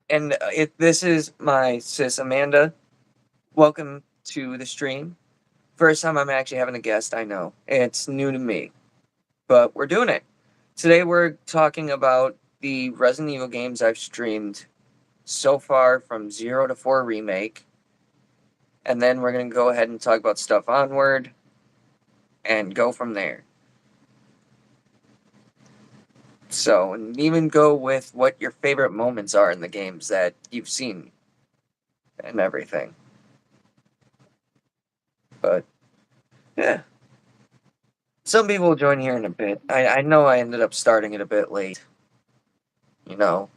And this is my sis Amanda. Welcome to the stream. First time I'm actually having a guest, I know. It's new to me, but we're doing it. Today we're talking about the Resident Evil games I've streamed so far from 0 to 4 Remake. And then we're going to go ahead and talk about stuff onward and go from there. So, and even go with what your favorite moments are in the games that you've seen and everything. But, yeah. Some people will join here in a bit. I know I ended up starting it a bit late. You know.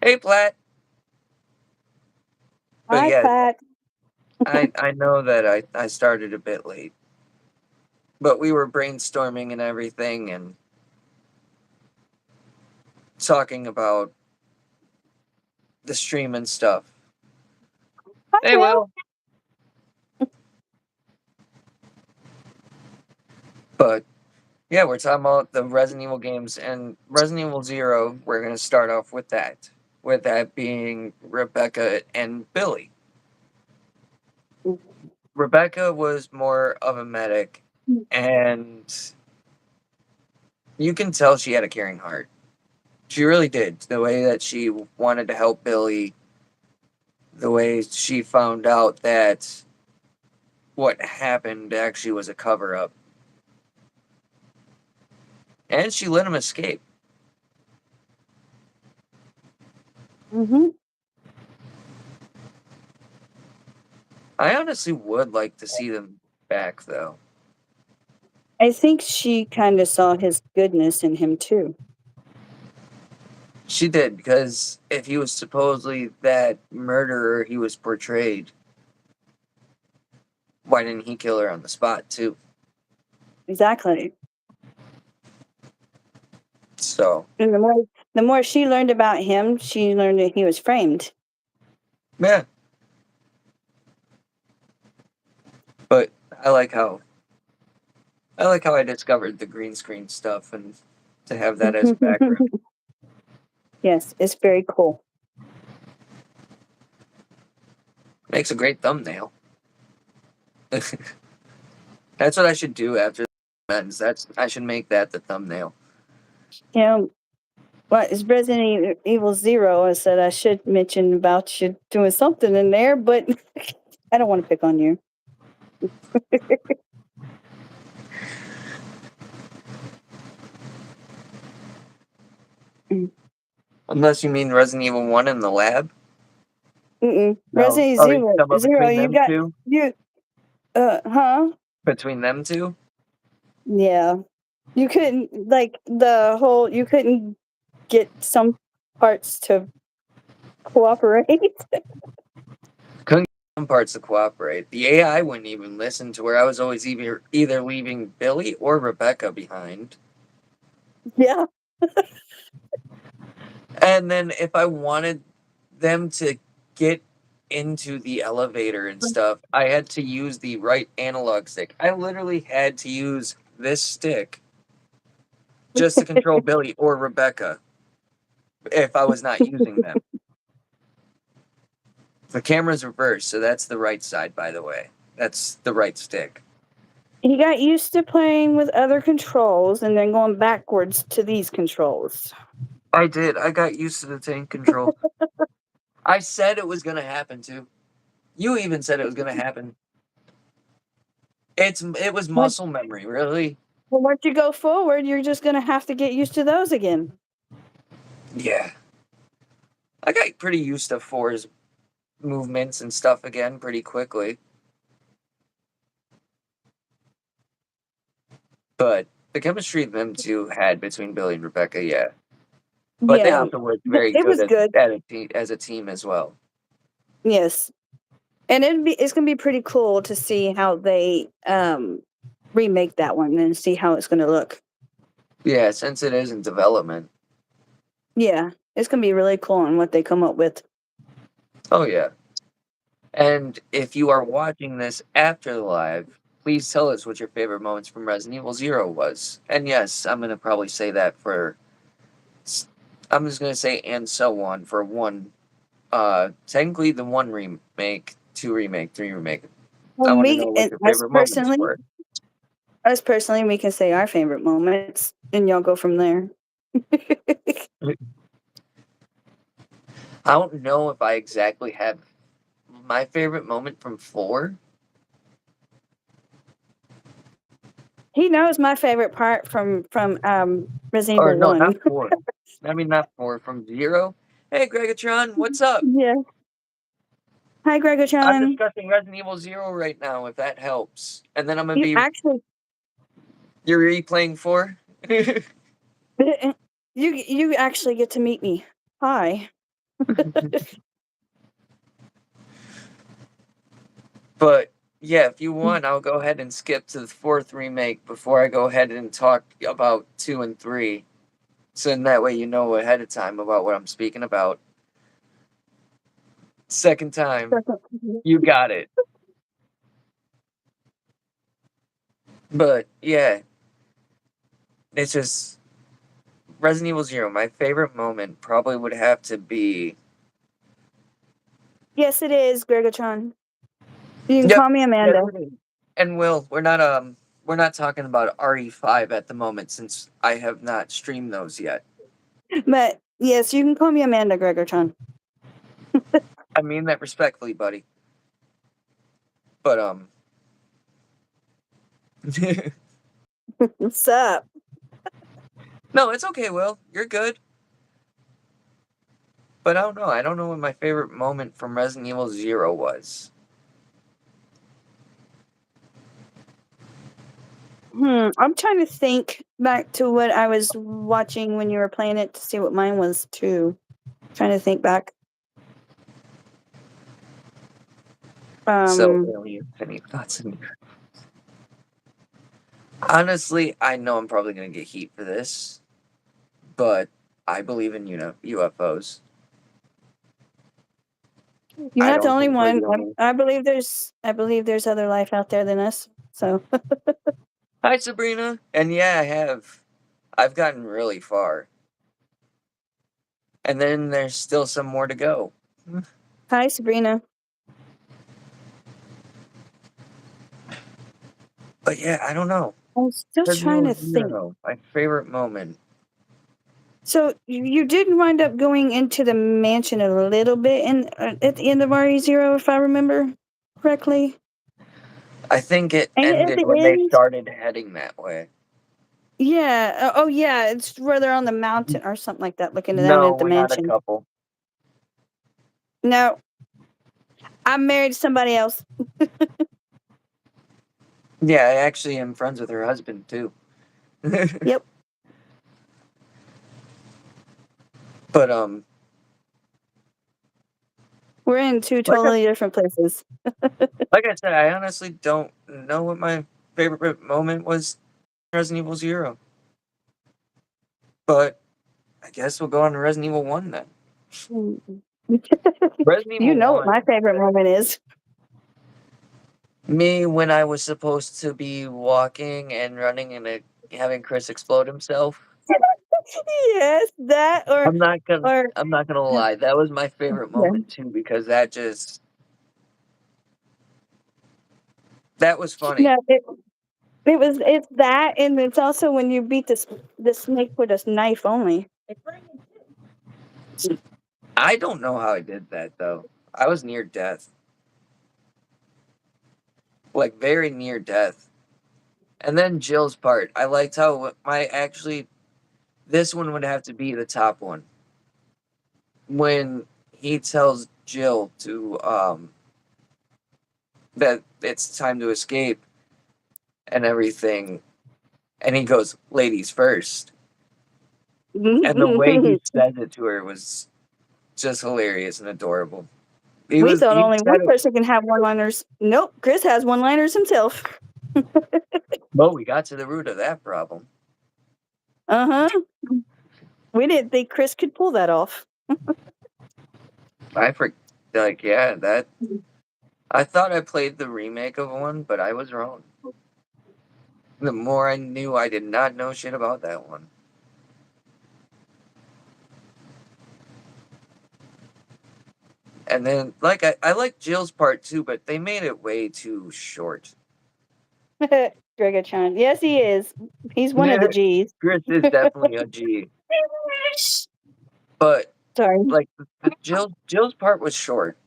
Hey, Platt. But Hi, yeah, Pat. I know that I started a bit late. But we were brainstorming and everything and talking about the stream and stuff. Hi, Hey, Will. Will. But yeah, we're talking about the Resident Evil games and Resident Evil 0. We're going to start off with that. With that being Rebecca and Billy. Rebecca was more of a medic, and you can tell she had a caring heart. She really did. The way that she wanted to help Billy, the way she found out that what happened actually was a cover up, and she let him escape. Mm-hmm. I honestly would like to see them back, though. I think she kind of saw his goodness in him too. She did, because if he was supposedly that murderer he was portrayed, why didn't he kill her on the spot, too? Exactly. So, And the more she learned about him, she learned that he was framed. yeah. But I like how I discovered the green screen stuff and to have that as a background. Yes, it's very cool. Makes a great thumbnail. That's what I should do after the ends. I should make that the thumbnail. You know, what is Resident Evil Zero? I said I should mention about you doing something in there, but I don't want to pick on you. Unless you mean Resident Evil 1 in the lab? No. Resident Oh, you Zero, come up Zero, between you them got two? you. Huh? Between them two? Yeah, you couldn't like the whole. You couldn't get some parts to cooperate. Couldn't get some parts to cooperate. The AI wouldn't even listen to where I was always either leaving Billy or Rebecca behind. Yeah. And then if I wanted them to get into the elevator and stuff, I had to use the right analog stick. I literally had to use this stick just to control Billy or Rebecca if I was not using them. The camera's reversed, so that's the right side, by the way. That's the right stick. He got used to playing with other controls and then going backwards to these controls. I did. I got used to the tank control. I said it was going to happen too. You even said it was going to happen. It was Once, muscle memory, really. well, once you go forward, you're just going to have to get used to those again. Yeah. I got pretty used to four's movements and stuff again pretty quickly. But the chemistry them two had between Billy and Rebecca, yeah. But they Yeah, also worked very it good was good. as a team as well. Yes, and it's going to be pretty cool to see how they remake that one and see how it's going to look. Yeah, since it is in development. Yeah, it's going to be really cool on what they come up with. Oh, yeah. And if you are watching this after the live, please tell us what your favorite moments from Resident Evil 0 was. And yes, I'm going to probably say that for. I'm just going to say and so on for one Technically the 1 remake, 2 remake, 3 remake. I Well, want to me know what and your favorite moments were. us personally, we can say our favorite moments, and y'all go from there. I don't know if I exactly have my favorite moment from 4. He knows my favorite part from Resident Or Evil no, not One. 4. I mean, not 4, from 0. Hey, Gregatron, what's up? Yeah. Hi, I'm Gregotron. discussing Resident Evil 0 right now, if that helps. And then I'm gonna You be. actually, You're replaying 4? you actually get to meet me. Hi. But yeah, if you want, I'll go ahead and skip to the 4th remake before I go ahead and talk about 2 and 3. So in that way you know ahead of time about what I'm speaking about. Second time, you got it. But yeah, it's just Resident Evil 0. My favorite moment probably would have to be. Yes, it is, Gregotron. You can Yep. call me Yes, Amanda. it is. And Will, we're not talking about RE5 at the moment since I have not streamed those yet. But yes, you can call me Amanda, Gregotron. I mean that respectfully, buddy. But What's up? no, it's okay, Will. You're good. But I don't know. I don't know what my favorite moment from Resident Evil 0 was. I'm trying to think back to what I was watching when you were playing it to see what mine was too. Trying to think back. So, Um, Alien, any thoughts in your. Honestly, I know I'm probably going to get heat for this, but I believe in UFOs. you're I not the don't only think we're one. the only. I believe there's other life out there than us. So Hi, Sabrina. And yeah, I have. I've gotten really far. And then there's still some more to go. hi, Sabrina. But yeah, I don't know. I'm still Resident trying Evil to think. 0, my favorite moment. So you did wind up going into the mansion a little bit at the end of RE0, if I remember correctly. I think it And at ended the when they end, started heading that way. yeah. Oh, yeah. It's where they're on the mountain or something like that, looking down No, at the we're not a mansion. couple. No, I'm married to somebody else. Yeah, I actually am friends with her husband too. Yep. But We're in two like I totally different places. like I said, I honestly don't know what my favorite moment was in Resident Evil 0. But I guess we'll go on to Resident Evil 1 then. Resident You Evil know what 1, my favorite moment is. me when I was supposed to be walking and running and having Chris explode himself. Yes, that I'm not gonna or I'm not gonna lie, that was my favorite yeah. moment too because that was funny. No, it's that, and it's also when you beat the snake with a knife only. I don't know how I did that though. I was near death. Like very near death. And then Jill's part. I liked how this one would have to be the top one. When he tells Jill to that it's time to escape and everything and he goes, "Ladies first." And the way he says it to her was just hilarious and adorable. We thought He only said one it. person can have one-liners. Nope, Chris has one-liners himself. Well, we got to the root of that problem. Uh-huh. We didn't think Chris could pull that off. I for like yeah, that I thought I played the remake of one, but I was wrong. The more I knew, I did not know shit about that one. And then, like, I like Jill's part too, but they made it way too short. Dragachan. Yes, he is. He's one of the G's. Chris is definitely a G, but Sorry. like the Jill's part was short.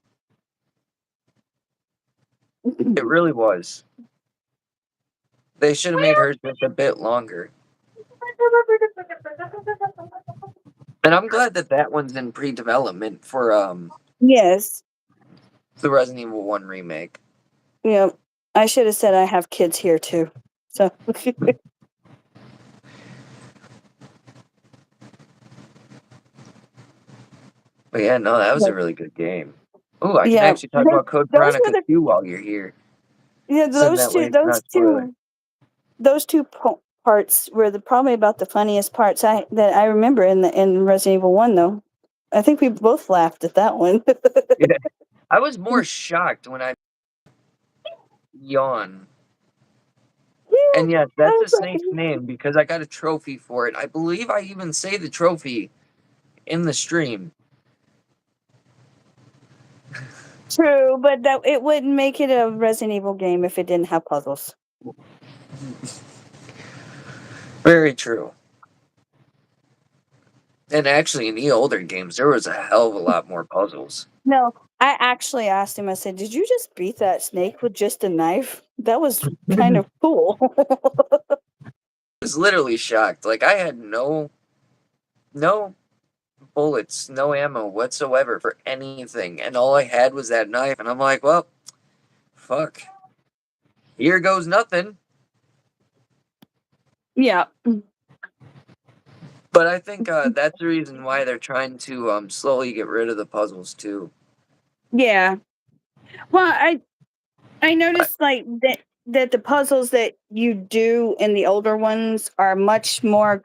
It really was. They should have made hers just a bit longer. And I'm glad that that one's in pre-development for Yes. the Resident Evil 1 remake. Yeah. I should have said I have kids here too. So But yeah, no, that was a really good game. Oh, I can yeah. actually talk about Code Those were Veronica the 2 while you're here. yeah, So that way it's not spoiler. those two parts were probably about the funniest parts that I remember in Resident Evil 1 though. I think we both laughed at that one. Yeah. I was more shocked when I yawn. And yes, I that's the was like, snake's name because I got a trophy for it. I believe I even say the trophy in the stream. true, but that it wouldn't make it a Resident Evil game if it didn't have puzzles. Very true. And actually, in the older games, there was a hell of a lot more puzzles. No, I actually asked him. I said, "Did you just beat that snake with just a knife? That was kind of cool." I was literally shocked. Like I had no bullets, no ammo whatsoever for anything, and all I had was that knife. And I'm like, well, fuck. Here goes nothing. Yeah. But I think that's the reason why they're trying to slowly get rid of the puzzles too. Yeah. Well, I noticed like that the puzzles that you do in the older ones are much more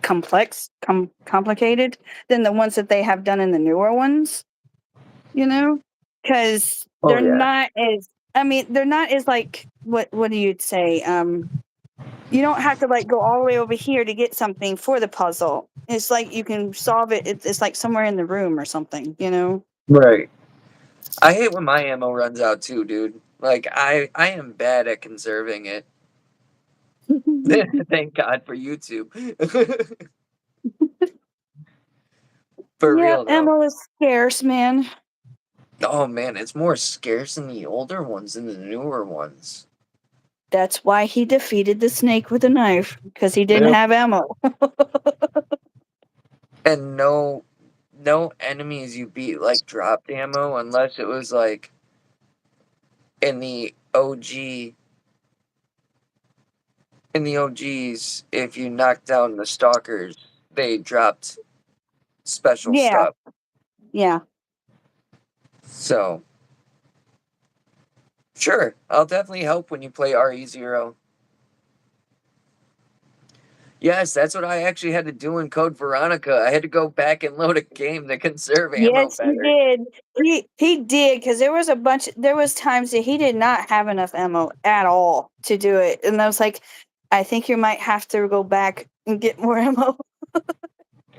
complex, complicated than the ones that they have done in the newer ones. You know, because Oh they're yeah, not as. I mean, they're not as like what do you say? You don't have to like go all the way over here to get something for the puzzle. It's like you can solve it. It's like somewhere in the room or something. You know. right. I hate when my ammo runs out too, dude. Like I am bad at conserving it. Thank God for YouTube. For Yeah, real though. ammo is scarce, man. Oh man, it's more scarce in the older ones than the newer ones. That's why he defeated the snake with a knife because he didn't Yep. have ammo. And no enemies you beat like dropped ammo unless it was like in the OG in the OGs, if you knocked down the stalkers, they dropped special Yeah, stuff. yeah. So sure, I'll definitely help when you play RE0. Yes, that's what I actually had to do in Code Veronica. I had to go back and load a game to conserve ammo Yes, he better. did. He did because there was times that he did not have enough ammo at all to do it, and I was like, I think you might have to go back and get more ammo.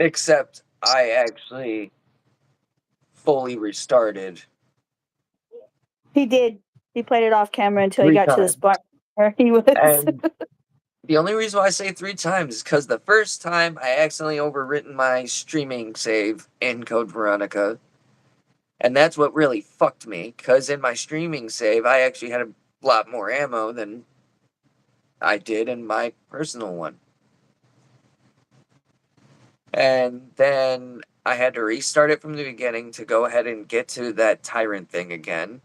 Except I actually fully restarted He did. He played it off camera until he 3 got to the times. spot where he was. And the only reason why I say 3 times is because the first time I accidentally overwritten my streaming save in Code Veronica. And that's what really fucked me, because in my streaming save, I actually had a lot more ammo than I did in my personal one. And then I had to restart it from the beginning to go ahead and get to that tyrant thing again.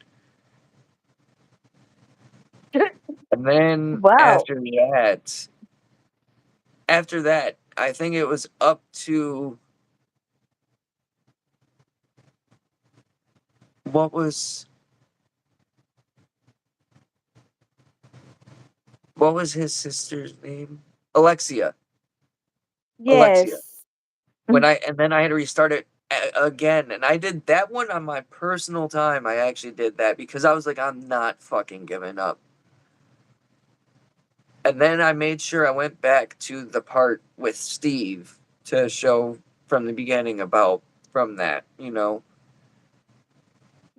And then Wow. after that, I think it was up to what was his sister's name? Alexia. Alexia. Yes. And then I had to restart it again, and I did that one on my personal time. I actually did that because I was like, I'm not fucking giving up. And then I made sure I went back to the part with Steve to show from the beginning about from that, you know.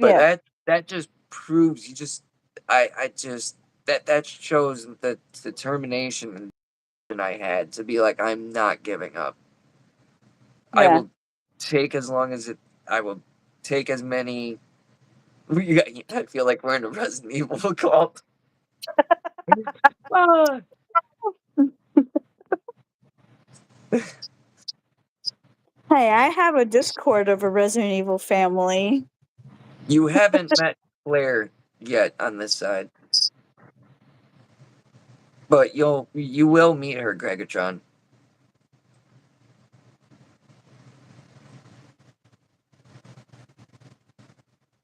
But Yeah. that just proves you just I just that shows the determination I had to be like, I'm not giving up. I Yeah. will take as long as it. I will take as many. I feel like we're in a Resident Evil cult. Ah, Hey, I have a Discord of a Resident Evil family. you haven't met Claire yet on this side, but you will meet her, Gregatron.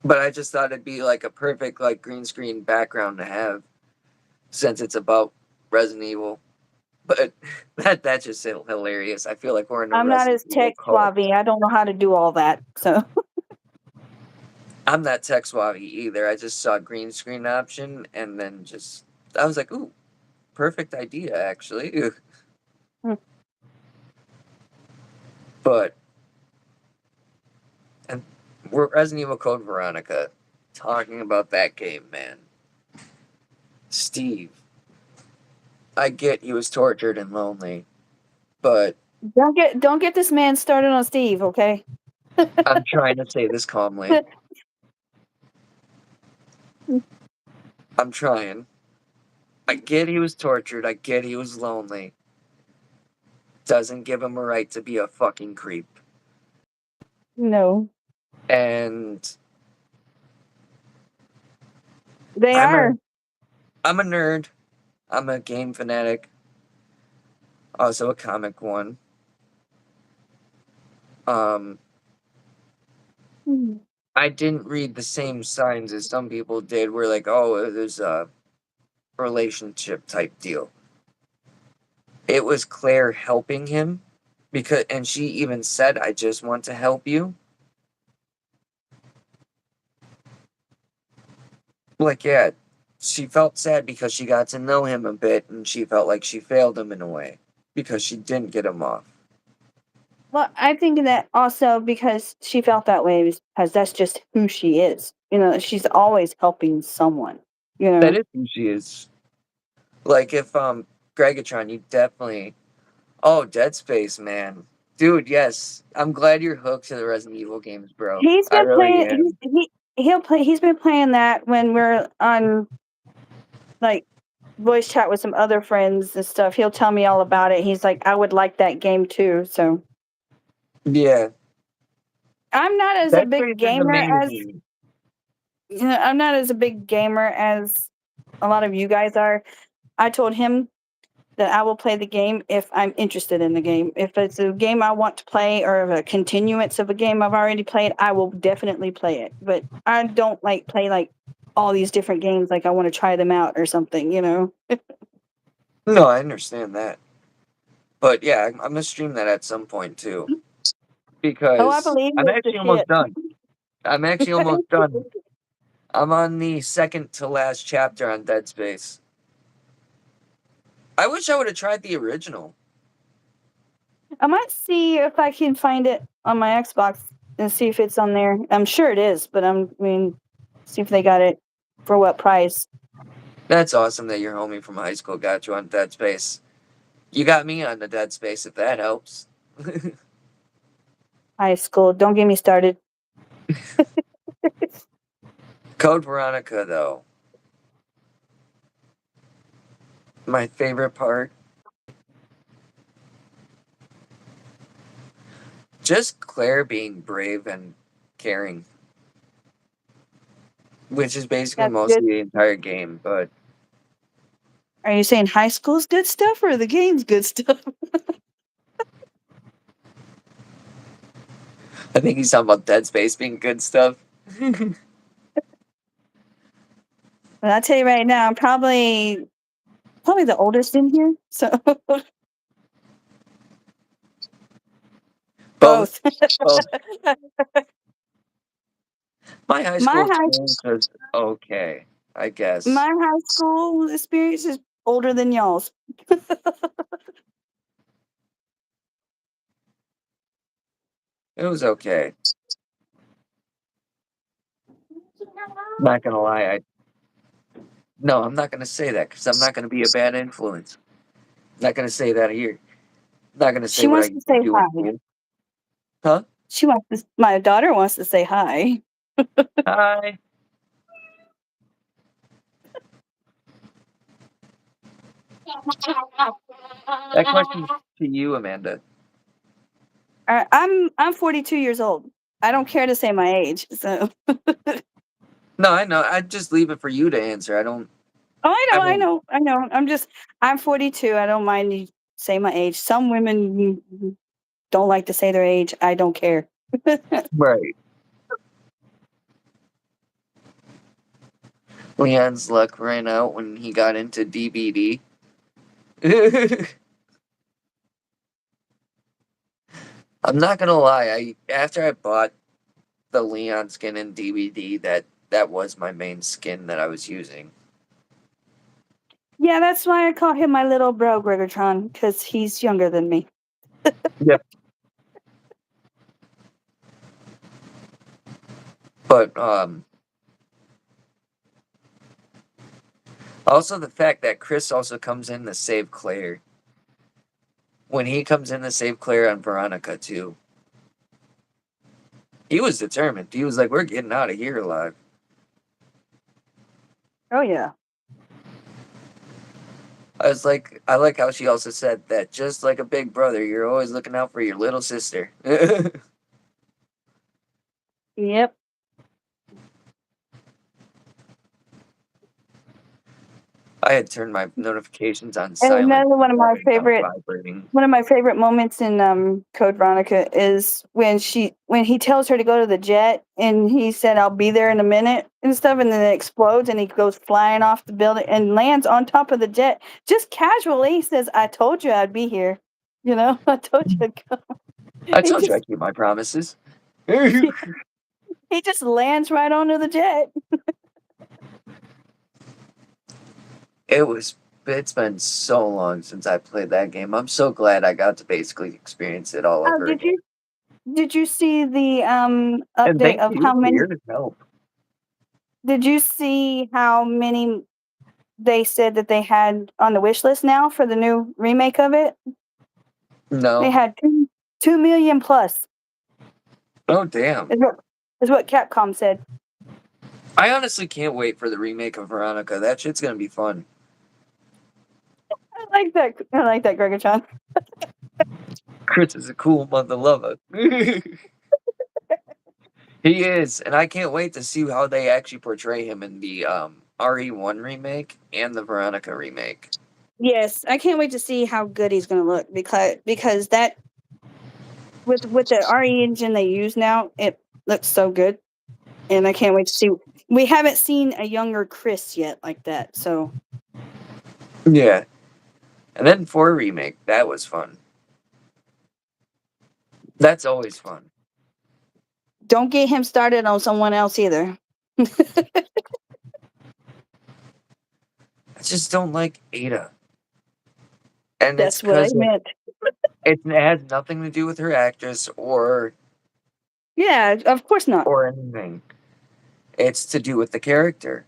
But I just thought it'd be like a perfect like green screen background to have, since it's about Resident Evil. But that's just hilarious. I feel like we're in a I'm not Resident as Evil tech cult. savvy. I don't know how to do all that. So I'm not tech savvy either. I just saw green screen option and then just I was like, ooh, perfect idea actually. But and we're Resident Evil Code Veronica talking about that game, man. Steve, I get he was tortured and lonely, but don't get this man started on Steve, okay? I'm trying to say this calmly. I'm trying. I get he was tortured. I get he was lonely. Doesn't give him a right to be a fucking creep. No, And they I'm are. a I'm a nerd. I'm a game fanatic. Also a comic one. Um, Hmm. I didn't read the same signs as some people did. Where like, oh, there's a relationship type deal. It was Claire helping him and she even said, "I just want to help you." Like, yeah, she felt sad because she got to know him a bit, and she felt like she failed him in a way because she didn't get him off. Well, I think that also because she felt that way because that's just who she is. You know, she's always helping someone. You That know, is who she is. Like if Gregatron, you definitely. Oh, Dead Space, man. Dude, yes. I'm glad you're hooked to the Resident Evil games, bro. he's I been really playing. am. He'll play. He's been playing that when we're on like voice chat with some other friends and stuff. He'll tell me all about it. He's like, I would like that game too. So Yeah. I'm not as a Dead big Space is gamer as amazing. I'm not as a big gamer as a lot of you guys are. I told him that I will play the game if I'm interested in the game. If it's a game I want to play or a continuance of a game I've already played, I will definitely play it. But I don't like play like all these different games like I want to try them out or something, you know. No, I understand that. But yeah, I'm gonna stream that at some point too. Oh, I Because believe I'm you the actually almost shit. done. I'm actually almost done. I'm on the second to last chapter on Dead Space. I wish I would have tried the original. I might see if I can find it on my Xbox and see if it's on there. I'm sure it is, but I mean, see if they got it for what price. That's awesome that your homie from high school got you on Dead Space. You got me on the Dead Space, if that helps. High school. Don't get me started. Code Veronica, though. My favorite part. Just Claire being brave and caring. Which is basically That's most good. of the entire game, but Are you saying high school's good stuff or the game's good stuff? I think he's talking about Dead Space being good stuff. And I'll tell you right now, I'm probably the oldest in here. So Both. both. Both. My high my school high experience was okay, I guess. my high school experience is older than y'all's. It was okay. Not gonna lie, no, I'm not gonna say that because I'm not gonna be a bad influence. Not gonna say that here. Not gonna say She what I wants to used to say do in hi. school. Huh? My daughter wants to say hi. Hi. That question's to you, Amanda. I'm 42 years old. I don't care to say my age. So No, I know. I'd just leave it for you to answer. I don't. oh, I I know, I mean, know, I know. I'm 42. I don't mind you say my age. Some women don't like to say their age. I don't care. right. Leon's luck ran out when he got into DBD. I'm not gonna lie. After I bought the Leon skin in DBD, that was my main skin that I was using. Yeah, that's why I call him my little bro, Gregortron, because he's younger than me. Yep. But also the fact that Chris also comes in to save Claire. When he comes in to save Claire on Veronica too, he was determined. He was like, "We're getting out of here alive." Oh yeah. I like how she also said that just like a big brother, you're always looking out for your little sister. Yep. I had turned my notifications on And silent. another Not vibrating. one of my favorite moments in Code Veronica is when he tells her to go to the jet and he said I'll be there in a minute and stuff, and then it explodes and he goes flying off the building and lands on top of the jet just casually. He says, "I told you I'd be here." You know, I told you. I'd come. I He told you I just keep my promises. It he just lands right onto the jet. was. It's been so long since I played that game. I'm so glad I got to basically experience it all Oh, over again. did you see the And update thank of you how for many? your help. Did you see how many they said that they had on the wish list now for the new remake of it? They No. had 2 million plus. Oh damn. Is what Capcom said. I honestly can't wait for the remake of Veronica. That shit's gonna be fun. I like that. I like that, Gregor-chan. Chris is a cool mother lover. He is, and I can't wait to see how they actually portray him in the RE1 remake and the Veronica remake. Yes, I can't wait to see how good he's going to look because that with the RE engine they use now, it looks so good, and I can't wait to see. We haven't seen a younger Chris yet like that, so Yeah. And then for a remake, that was fun. That's always fun. don't get him started on someone else either. I just don't like Ada. And it's That's what I because meant. it has nothing to do with her actress Yeah, of course not. or anything. It's to do with the character.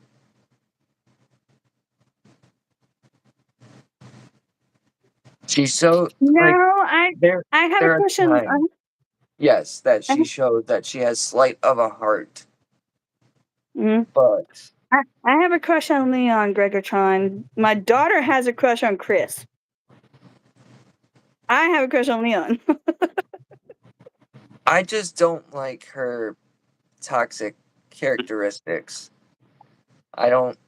She's so No, like I there I have a there are question. times, yes, that I, she showed that she has slight of a heart. mhm. But I have a crush on Leon Gregortron. My daughter has a crush on Chris. I have a crush on Leon. I just don't like her toxic characteristics. I don't.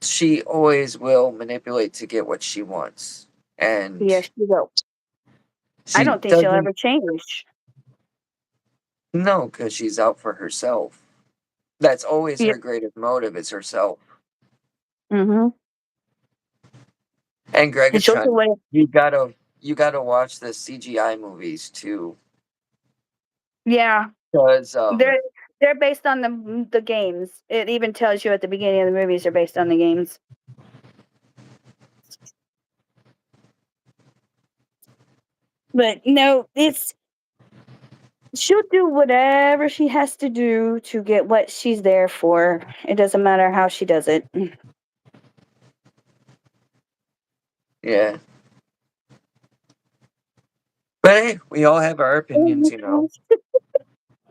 She always will manipulate to get what she wants, and Yes, she will. I she don't think she'll doesn't ever change. know because she's out for herself. That's always Yeah. her greatest motive is herself. Mm-hmm. And And she'll do Gregatron, what. you gotta watch the CGI movies too, Yeah, because they're based on the games. It even tells you at the beginning of the movies they're based on the games. But no, She'll do whatever she has to do to get what she's there for. It doesn't matter how she does it. Yeah. But hey, we all have our Oh my opinions, you know. gosh.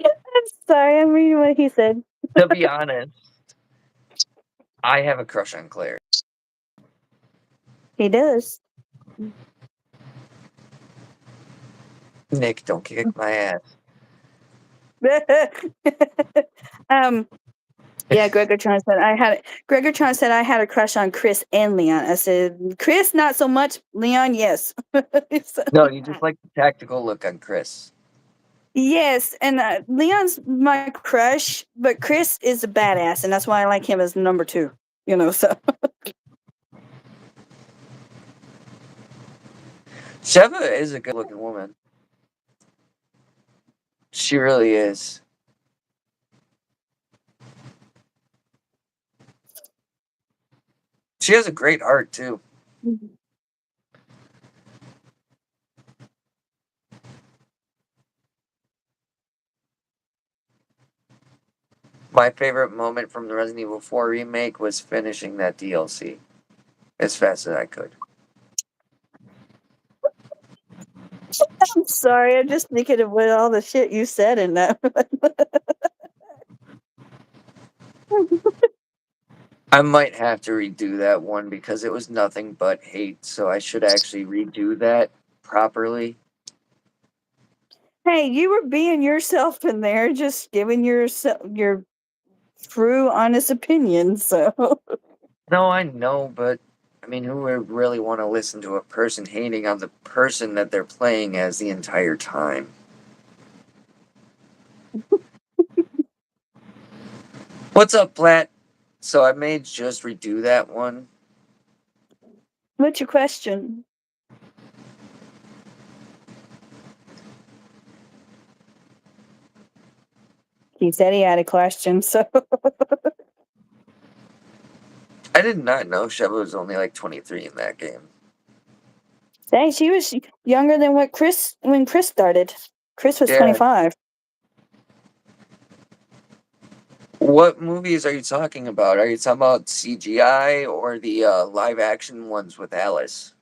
I'm sorry, I'm reading what he said. To be honest, I have a crush on Claire. He does. Nick, don't kick my ass. um, yeah, Gregor Tron said I had a crush on Chris and Leon. I said, Chris, not so much. Leon, yes. No, you just like the tactical look on Chris. Yes, and Leon's my crush, but Chris is a badass, and that's why I like him as number 2. You know, so Sheva is a good looking woman. She really is. She has a great heart too. My favorite moment from the Resident Evil 4 remake was finishing that DLC as fast as I could. I'm sorry. I'm just thinking of what all the shit you said in that. I might have to redo that one because it was nothing but hate, so I should actually redo that properly. Hey, you were being yourself in there, just giving yourself your true, honest opinion. So No, I know, but I mean, who would really want to listen to a person hating on the person that they're playing as the entire time? What's up, Platt? So I may just redo that one. what's your question? He said he had a question. So I did not know Sheva was only like 23 in that game. dang, she was younger than when Chris started. Chris was Yeah. 25. What movies are you talking about? Are you talking about CGI or the live action ones with Alice?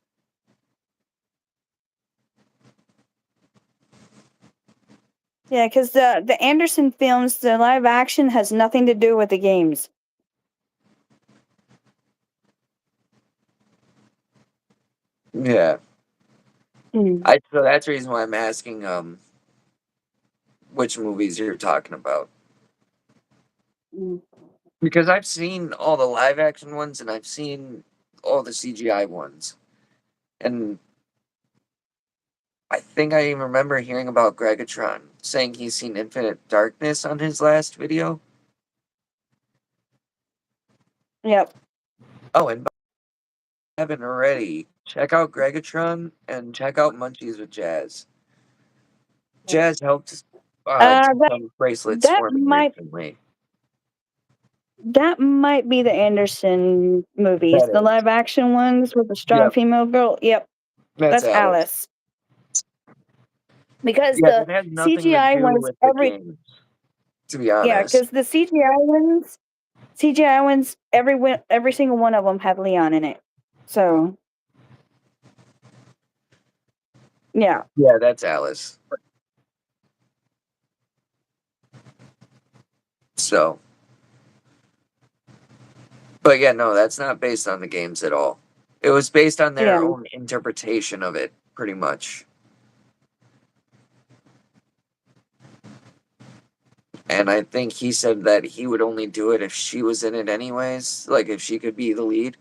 Yeah, because the Anderson films, the live action has nothing to do with the games. Yeah. Mm. So that's the reason why I'm asking which movies you're talking about. Mm. Because I've seen all the live action ones and I've seen all the CGI ones. And I think I even remember hearing about Gregatron saying he's seen Infinite Darkness on his last video. Yep. Oh, and if you haven't already, check out Gregatron and check out Munchies with Jazz. Jazz helped do That some bracelets that for me might recently. that might be the Anderson movies, That the is. live action ones with the strong Yep, female girl. Yep, that's that's Alice. Alice. Because Yeah, the that has nothing to CGI do ones, with the games, to be honest. because the CGI ones, every single one of them have Leon in it. So yeah, Yeah, that's Alice. So, but yeah, no, that's not based on the games at all. It was based on their yeah. own interpretation of it, pretty much. And I think he said that he would only do it if she was in it anyways, like if she could be the lead,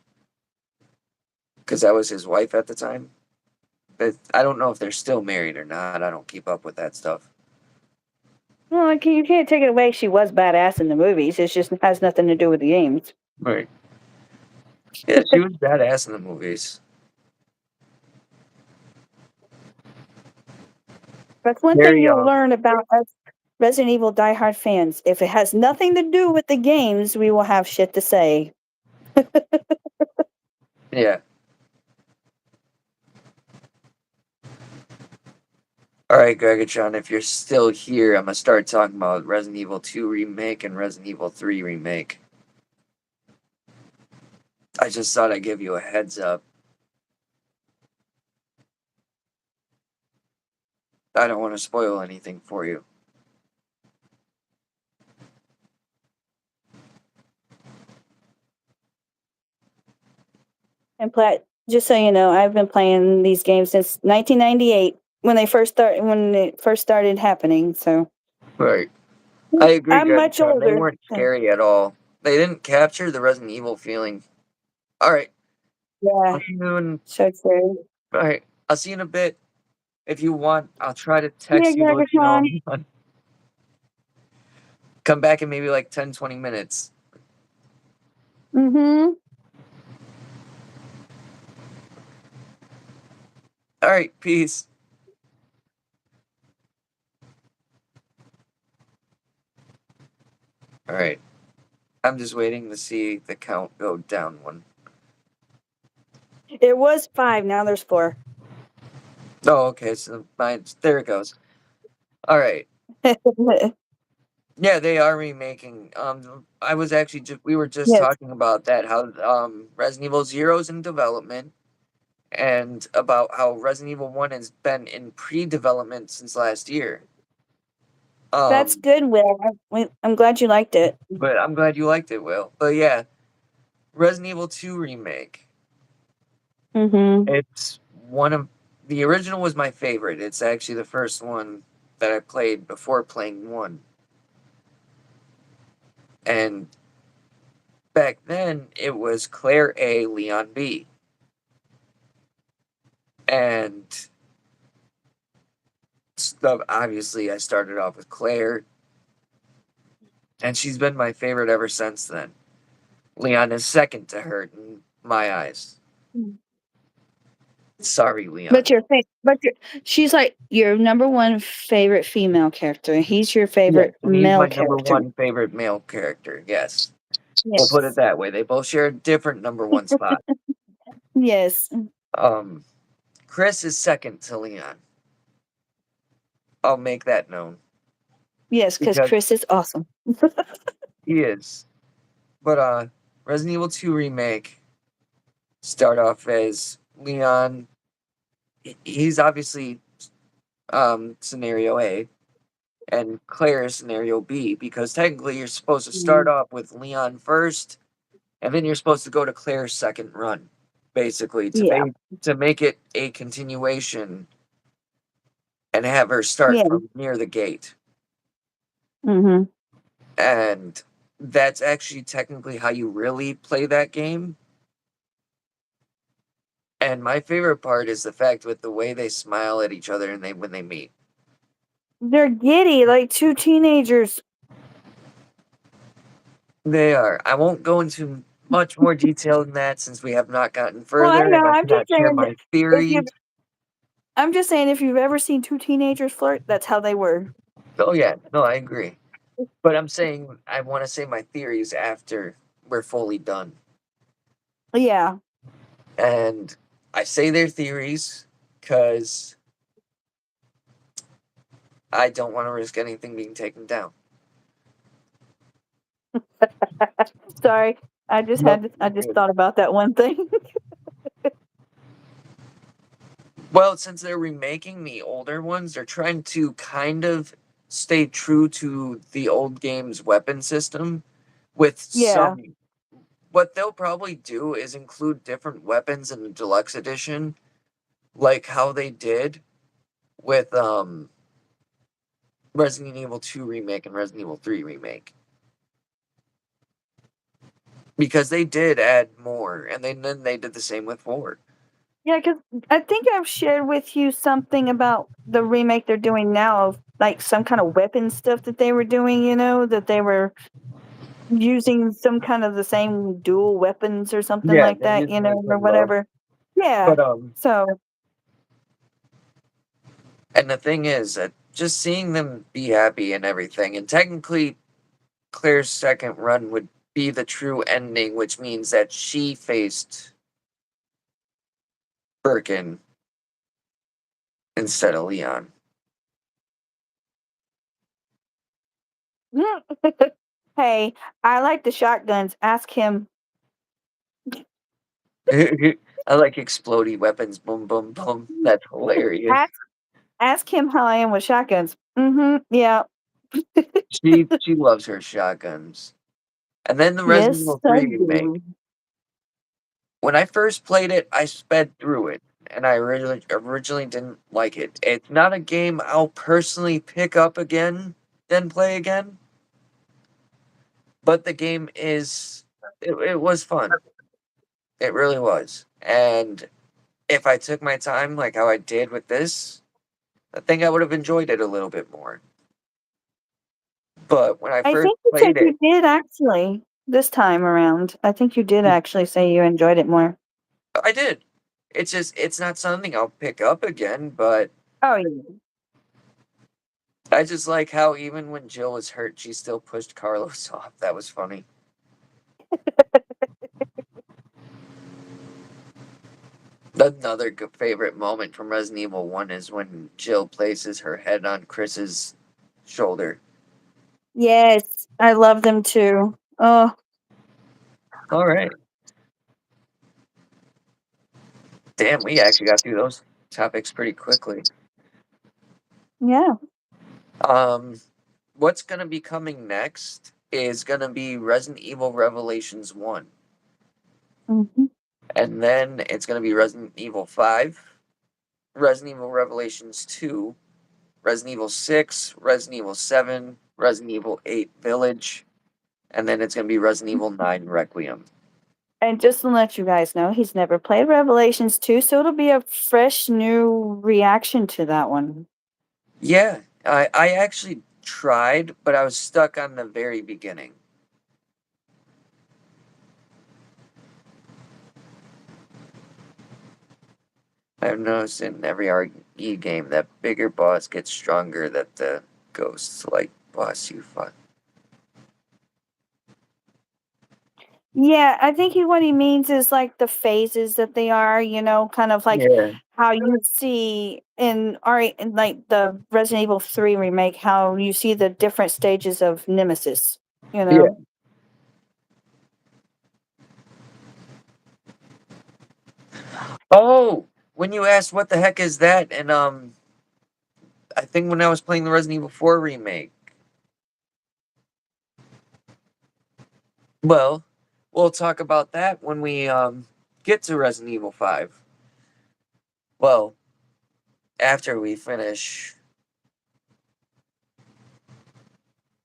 because that was his wife at the time. But I don't know if they're still married or not. I don't keep up with that stuff. Well, you can't take it away. She was badass in the movies. It just has nothing to do with the games. Right. Yeah, she was badass in the movies. That's one thing Very you'll learn about us Resident Evil diehard fans. If it has nothing to do with the games, we will have shit to say. yeah. All right, Gregachon, if you're still here, I'm gonna start talking about Resident Evil 2 remake and Resident Evil 3 remake. I just thought I'd give you a heads up. I don't want to spoil anything for you. And Platt, just so you know, I've been playing these games since 1998 when it first started happening. So Right. I agree, I'm much Gregachon. They older. weren't So, scary at all. They didn't capture the Resident Evil feeling. All right. yeah, I'll see you in, so true. all right. I'll see you in a bit. If you want, I'll try to Yeah, text you to let you know Gregor. I'm done. Come back in maybe like 10, 20 minutes. Mm-hmm. All right. Peace. All right. I'm just waiting to see the count go down one. It was 5. Now there's 4. Oh, okay. So mine, there it goes. All right. Yeah, they are remaking. I was actually we were just Yes, talking about that, how Resident Evil Zero's in development, and about how Resident Evil 1 has been in pre-development since last year. that's Um, good, Will. I'm glad you liked it. but I'm glad you liked it, Will. But yeah, Resident Evil 2 remake. Mm-hmm. It's one of the original was my favorite. It's actually the first one that I played before playing 1. And back then it was Claire A, Leon B. And stuff, obviously I started off with Claire, and she's been my favorite ever since then. Leon is second to her in my eyes. Sorry, Leon. She's like your number one favorite female character, and he's your Yes, favorite and he's male my number character. one favorite male character. Yes, we'll put it Yes. that way. They both share a different number one spot. Yes. Um, Chris is second to Leon. I'll make that known Yes, because because Chris is awesome. he is. But Resident Evil 2 remake start off as Leon. He's obviously scenario A, and Claire is scenario B, because technically you're supposed to start off with Leon first, and then you're supposed to go to Claire's second run, basically Yeah. to make it a continuation and have her start Yeah. from near the gate. Mm-hmm. And that's actually technically how you really play that game. And my favorite part is the fact with the way they smile at each other and they when they meet. They're giddy like 2 teenagers. They are. I won't go into much more detail than that since we have not gotten Well, I further know. and I cannot share my theories. I'm just saying if you've ever seen 2 teenagers flirt, that's how they were. Oh yeah, no, I agree. But I'm saying I want to say my theories after we're fully done. Yeah. And I say their theories because I don't want to risk anything being taken down. Sorry. Nope. I just thought about that one thing. Well, since they're remaking the older ones, they're trying to kind of stay true to the old game's weapon system with Yeah. some. What they'll probably do is include different weapons in the deluxe edition, like how they did with Resident Evil 2 remake and Resident Evil 3 remake. Because they did add more, and then they did the same with 4. Yeah, because I think I've shared with you something about the remake they're doing now of like some kind of weapon stuff that they were doing, that they were using some kind of the same dual weapons or something Yeah, like they're that, using like or some love. whatever. Yeah. But So, and the thing is that just seeing them be happy and everything, and technically Claire's second run would be the true ending, which means that she faced Birkin instead of Leon. Hey, I like the shotguns. Ask him. I like explodey weapons. Boom, boom, boom. That's hilarious. Ask ask him how I am with shotguns. Yeah. She loves her shotguns. And then the Resident Yes, Evil I 3 remake. do. When I first played it, I sped through it, and I originally didn't like it. It's not a game I'll personally pick up again, then play again. But the game it was fun. It really was. And if I took my time like how I did with this, I think I would have enjoyed it a little bit more. But when I I first think you said played you it, did actually this time around. I think you did actually say you enjoyed it more. I did. It's not something I'll pick up again, but Oh yeah. I just like how even when Jill was hurt, she still pushed Carlos off. That was funny. Another favorite moment from Resident Evil 1 is when Jill places her head on Chris's shoulder. Yes, I love them too. Oh, All right. Damn, we actually got through those topics pretty quickly. yeah. Um, what's going to be coming next is going to be Resident Evil Revelations 1. Mhm. And then it's going to be Resident Evil 5, Resident Evil Revelations 2, Resident Evil 6, Resident Evil 7, Resident Evil 8 Village, and then it's going to be Resident Evil 9 Requiem. And just to let you guys know, he's never played Revelations 2, so it'll be a fresh new reaction to that one. Yeah, I actually tried, but I was stuck on the very beginning. I've noticed in every RE game that bigger boss gets stronger that the ghosts like boss you fought. Yeah, I think what he means is like the phases that they are, kind of like Yeah. how you see in like the Resident Evil 3 remake, how you see the different stages of Nemesis, you Yeah. know. Oh, when you asked what the heck is that, and I think when I was playing the Resident Evil 4 remake. Well, we'll talk about that when we get to Resident Evil 5. Well, after we finish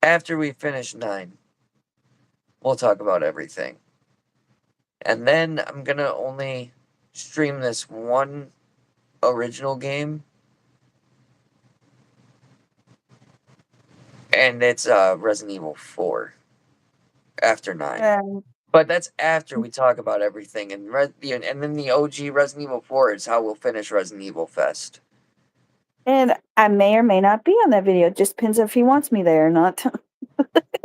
after we finish 9, we'll talk about everything. And then I'm going to only stream this one original game, and it's Resident Evil 4 after 9. Um, But that's after we talk about everything, and and then the OG Resident Evil 4 is how we'll finish Resident Evil Fest. and I may or may not be on that video. It just depends if he wants me there or not.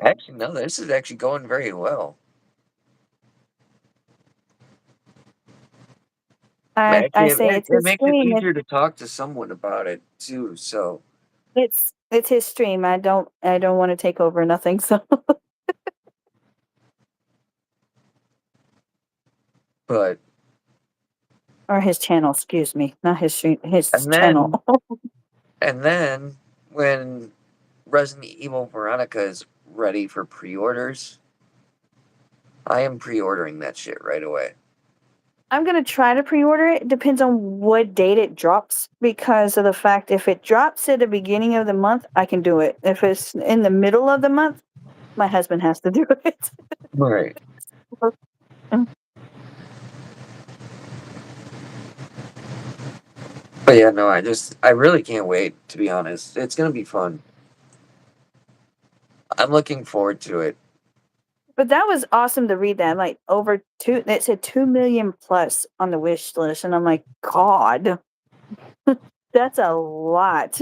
Actually, no, this is actually going very well. I Actually, say it's it his makes it stream. easier to talk to someone about it too. So, It's his stream. I don't want to take over nothing. So but or his channel. Excuse me, not his stream. His and then channel. and then when Resident Evil Veronica is ready for pre-orders, I am pre-ordering that shit right away. I'm gonna try to pre-order it. Depends on what date it drops because of the fact if it drops at the beginning of the month, I can do it. If it's in the middle of the month, my husband has to do it. Right. But yeah, no, I really can't wait, to be honest. It's gonna be fun. I'm looking forward to it. But that was awesome to read that. Like over two, it said 2 million plus on the wish list, and I'm like, God, that's a lot.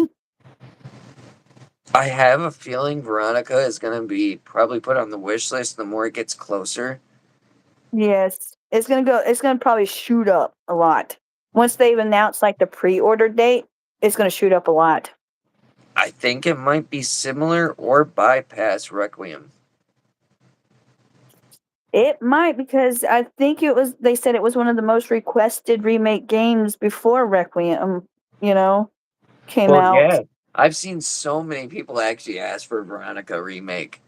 I have a feeling Veronica is gonna be probably put on the wish list the more it gets closer. Yes, it's gonna go. It's gonna probably shoot up a lot once they've announced like the pre-order date. It's gonna shoot up a lot. I think it might be similar or bypass Requiem. It might, because I think it was. They said it was one of the most requested remake games before Requiem. Came Well, out. yeah. I've seen so many people actually ask for Veronica remake.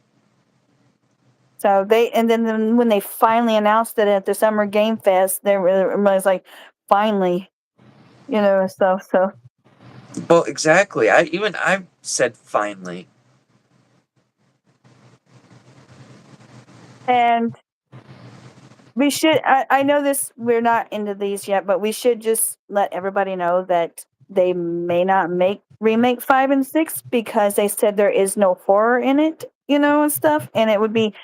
So and then when they finally announced it at the Summer Game Fest, everybody's like, finally, stuff. So Well, exactly. I said finally. and we should. I know this. We're not into these yet, but we should just let everybody know that they may not remake 5 and 6 because they said there is no horror in it, and stuff. And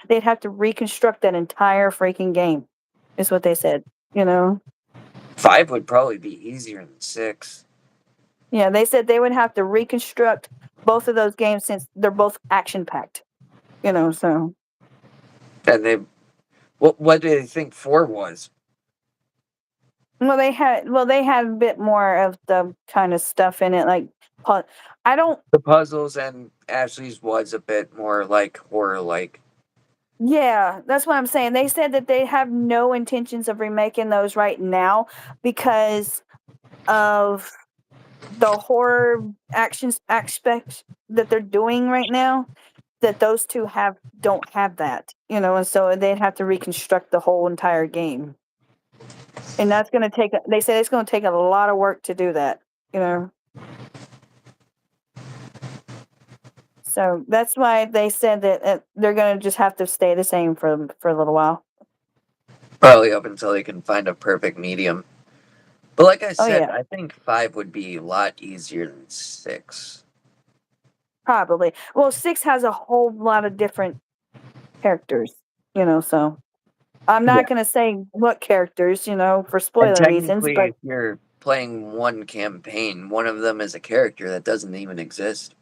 they'd have to reconstruct that entire freaking game, is what they said. 5 would probably be easier than 6. Yeah, they said they would have to reconstruct both of those games since they're both action packed. So And what do they think 4 was? they had a bit more of the kind of stuff in it, like I don't. The puzzles, and Ashley's was a bit more like horror like. Yeah, that's what I'm saying. They said that they have no intentions of remaking those right now because of the horror actions aspects that they're doing right now. That those two don't have that, and so they'd have to reconstruct the whole entire game, and that's going to take. They said it's going to take a lot of work to do that, you know. So that's why they said that they're going to just have to stay the same for a little while. Probably up until they can find a perfect medium. But like I Oh said, yeah, I think 5 would be a lot easier than 6. probably. Well, 6 has a whole lot of different characters, so I'm Yeah. not going to say what characters, for And spoiler reasons, technically, but if you're playing one campaign, one of them is a character that doesn't even exist.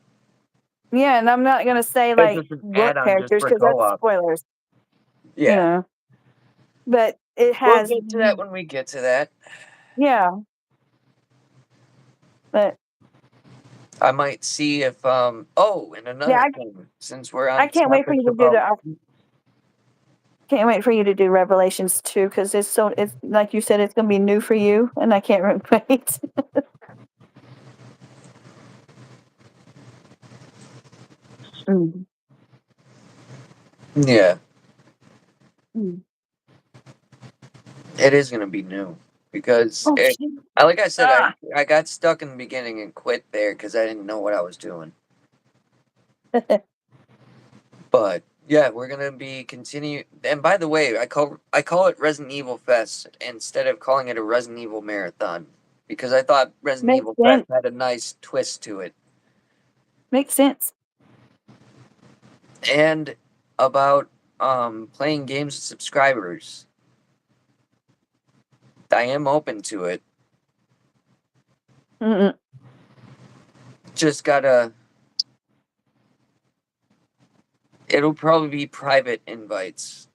yeah, and I'm not going to say It's like just an what add-on just characters for because that's co-op. spoilers, you Yeah. know. But it We'll has, get to that when we get to that. yeah. But I might see if and yeah, another thing, since we're I on can't wait for topic you to do about the. Can't wait for you to do Revelations 2 because it's like you said, it's going to be new for you, and I can't wait. Mm. yeah, Mm. it is gonna be new because Oh, shit. like I said, Ah. I got stuck in the beginning and quit there because I didn't know what I was doing. But yeah, we're gonna be continue. And by the way, I call it Resident Evil Fest instead of calling it a Resident Evil Marathon because I thought Resident Makes Evil Fest sense. had a nice twist to it. Makes sense. And about playing games with subscribers, I am open to it. Mm-mm. Just gotta. It'll probably be private invites.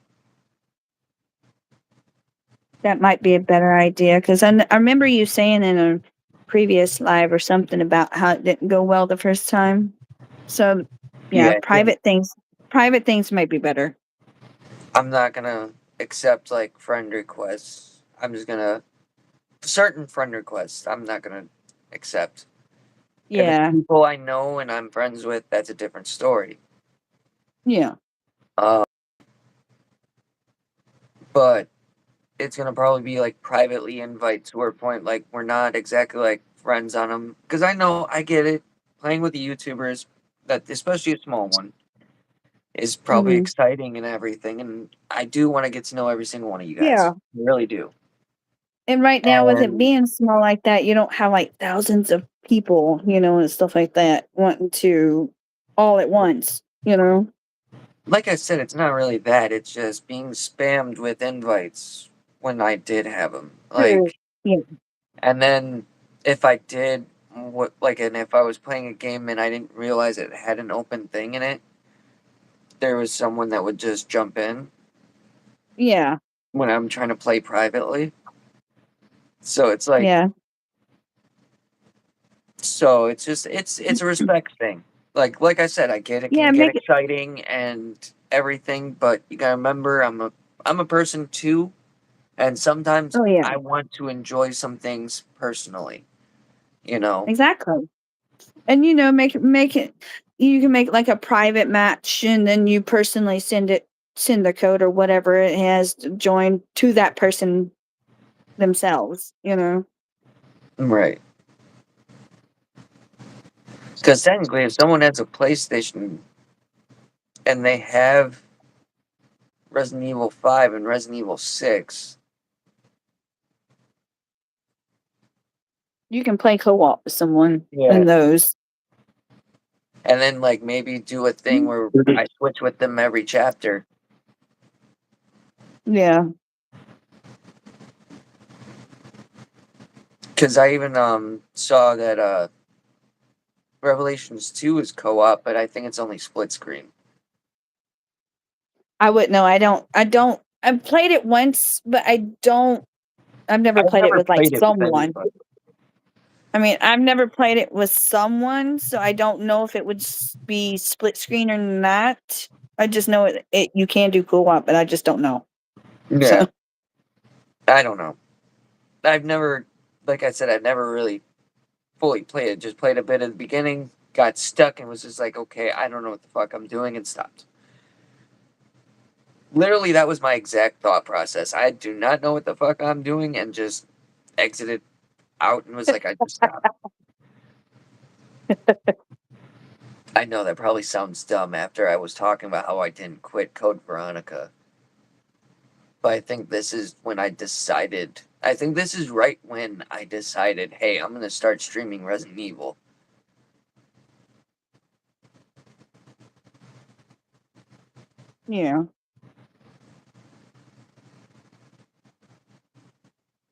That might be a better idea because I remember you saying in a previous live or something about how it didn't go well the first time. So, yeah, Yeah, private things might be better. I'm not gonna accept like friend requests. I'm just gonna certain friend requests. I'm not gonna accept. If it's Yeah, people I know and I'm friends with, that's a different story. yeah, Uh, but it's gonna probably be like privately invite to a point like we're not exactly like friends on them because I know I get it. Playing with the YouTubers, that especially a small one, is probably hmm exciting and everything, and I do want to get to know every single one of you guys. yeah. I really do. And right now, with it And being small like that, you don't have like thousands of people, and stuff like that wanting to all at once. like I said, it's not really that. It's just being spammed with invites when I did have them. True. Like, Yeah. and then if I did, and if I was playing a game and I didn't realize it had an open thing in it, there was someone that would just jump in Yeah. when I'm trying to play privately. So it's like, Yeah. So it's just it's a respect thing. Like I said, I get it Yeah, can get make it. exciting and everything, but you gotta remember I'm a person too, and sometimes Oh yeah, I want to enjoy some things personally. You know, exactly. And make it. You can make like a private match, and then you personally send the code or whatever it has to join to that person themselves. right? Because technically, if someone has a PlayStation and they have Resident Evil 5 and Resident Evil 6, You can play co-op with someone yeah, in those. and then like maybe do a thing where I switch with them every chapter. Yeah. Because I even saw that Revelations 2 is co-op, but I think it's only split screen. I wouldn't know. I don't. I've played it once, but I don't. I've never I've played it never with like played it with someone. anybody. I mean, I've never played it with someone, so I don't know if it would be split screen or not. I just know it you can do co-op, but I just don't know. Yeah, So I don't know. I've never, like I said, I've never really fully played it. Just played a bit at the beginning, got stuck, and was just like, okay, I don't know what the fuck I'm doing, and stopped. Literally, that was my exact thought process. I do not know what the fuck I'm doing, and just exited out and was like, I just stopped. I know that probably sounds dumb after I was talking about how I didn't quit Code Veronica. But I think this is when I decided. I think this is right when I decided, hey, I'm gonna start streaming Resident Evil. yeah.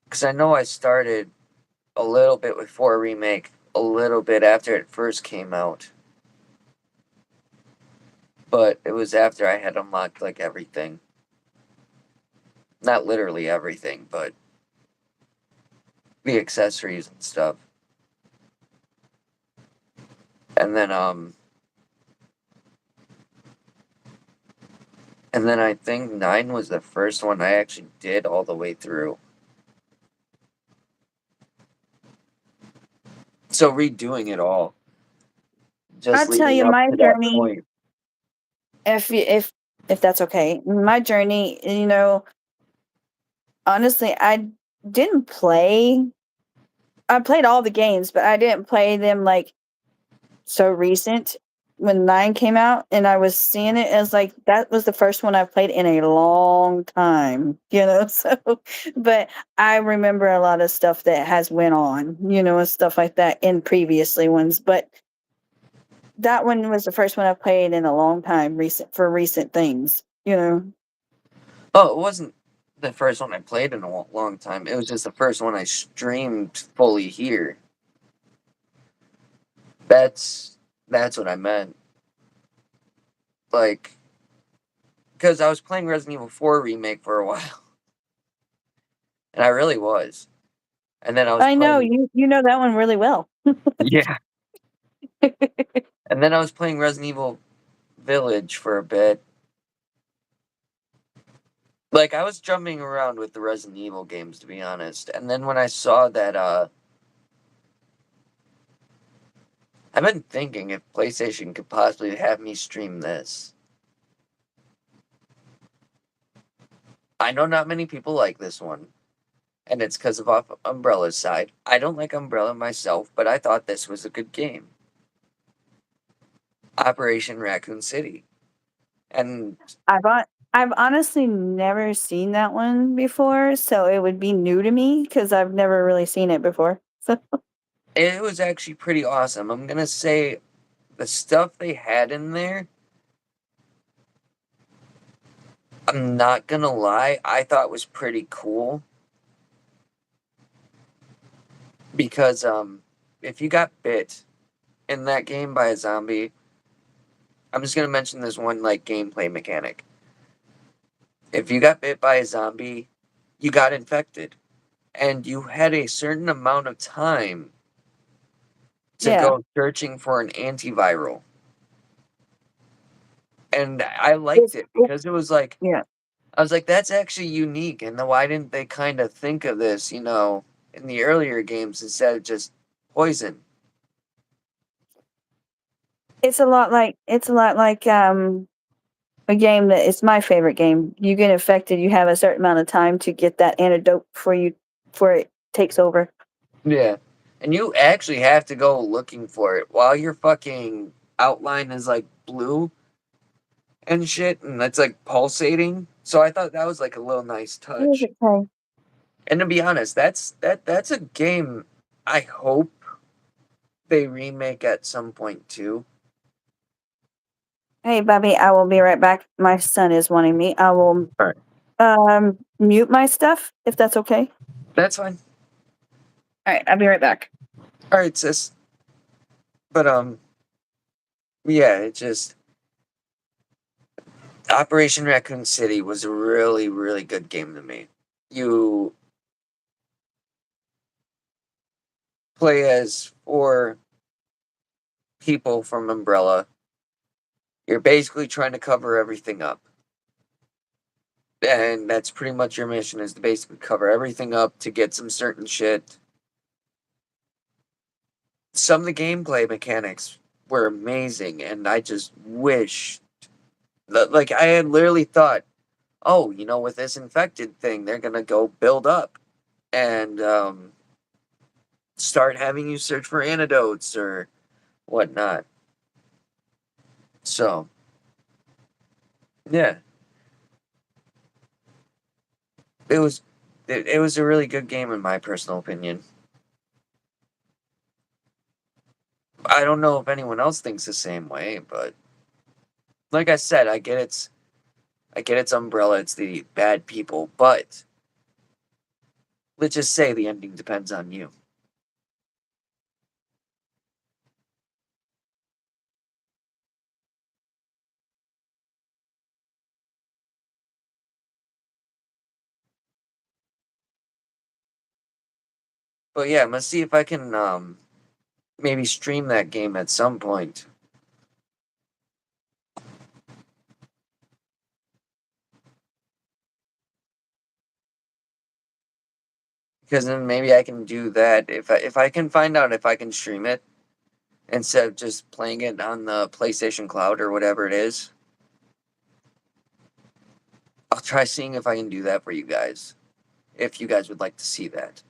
Because I know I started a little bit with 4 Remake, a little bit after it first came out. But it was after I had unlocked like everything. Not literally everything, but the accessories and stuff. And then I think 9 was the first one I actually did all the way through. So redoing it all, just I'll tell leading you up my to that journey, point. if that's okay. My journey, honestly, didn't play I played all the games, but I didn't play them like so recent when 9 came out, and I was seeing it as like that was the first one I've played in a long time, so but I remember a lot of stuff that has went on, and stuff like that in previously ones, but that one was the first one I've played in a long time recent things. Oh, it wasn't the first one I played in a long time. It was just the first one I streamed fully here. That's that's what I meant. Like, because I was playing Resident Evil 4 remake for a while, and I really was. And then I was I know playing, you know that one really well. yeah. And then I was playing Resident Evil Village for a bit. Like I was jumping around with the Resident Evil games, to be honest. And then when I saw that, I've been thinking if PlayStation could possibly have me stream this. I know not many people like this one, and it's because of off Umbrella's side. I don't like Umbrella myself, but I thought this was a good game. Operation Raccoon City. And I've honestly never seen that one before, so it would be new to me because I've never really seen it before. So it was actually pretty awesome. I'm gonna say the stuff they had in there, I'm not gonna lie, I thought was pretty cool. Because if you got bit in that game by a zombie, I'm just gonna mention this one like gameplay mechanic. If you got bit by a zombie, you got infected. And you had a certain amount of time to Yeah. go searching for an antiviral. And I liked it because it was like, Yeah. I was like, that's actually unique. And then why didn't they kind of think of this, in the earlier games instead of just poison? It's a lot like a game that is my favorite game. You get infected, you have a certain amount of time to get that antidote before it takes over. Yeah. And you actually have to go looking for it while your fucking outline is like blue and shit, and it's like pulsating. So I thought that was like a little nice What does touch. it say? And to be honest, that's a game I hope they remake at some point too. Hey, Bobby, I will be right back. My son is wanting me. I will All right. mute my stuff if that's okay. That's fine. All right, I'll be right back. All right, sis. But yeah, it just Operation Raccoon City was a really, really good game to me. You play as 4 people from Umbrella. You're basically trying to cover everything up. And that's pretty much your mission, is to basically cover everything up to get some certain shit. Some of the gameplay mechanics were amazing, and I just wish that, like, I had literally thought, oh, with this infected thing, they're gonna go build up and start having you search for antidotes or whatnot. So, yeah, it was it was a really good game in my personal opinion. I don't know if anyone else thinks the same way, but like I said, I get its umbrella, it's the bad people, but let's just say the ending depends on you. But yeah, I'm gonna see if I can maybe stream that game at some point. Because then maybe I can do that if I can find out if I can stream it instead of just playing it on the PlayStation Cloud or whatever it is. I'll try seeing if I can do that for you guys. If you guys would like to see that.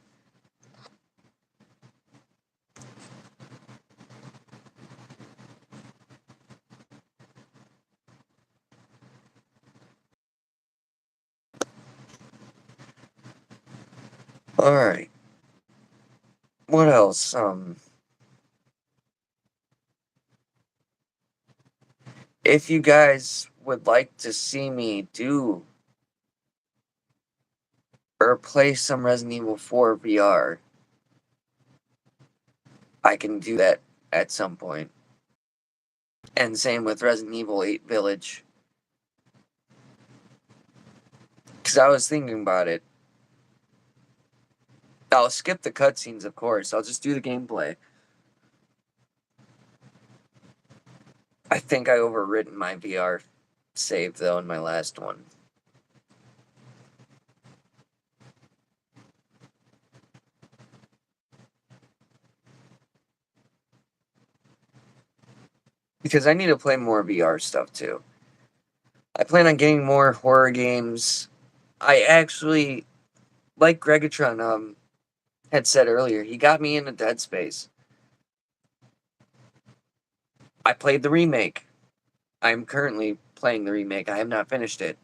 Alright. What else? If you guys would like to see me do or play some Resident Evil 4 VR, I can do that at some point. And same with Resident Evil 8 Village. Because I was thinking about it. I'll skip the cutscenes, of course. I'll just do the gameplay. I think I overwritten my VR save, though, in my last one. Because I need to play more VR stuff, too. I plan on getting more horror games. I actually, like Gregatron had said earlier, he got me into Dead Space. I played the remake. I'm currently playing the remake. I have not finished it.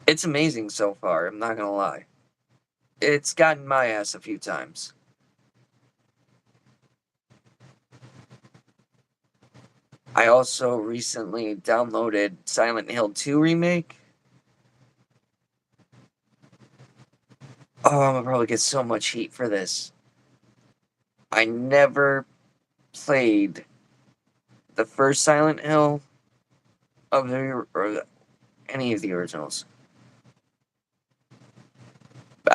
It's amazing so far, I'm not gonna lie. It's gotten my ass a few times. I also recently downloaded Silent Hill 2 Remake. Oh, I'm gonna probably get so much heat for this. I never played the first Silent Hill or any of the originals.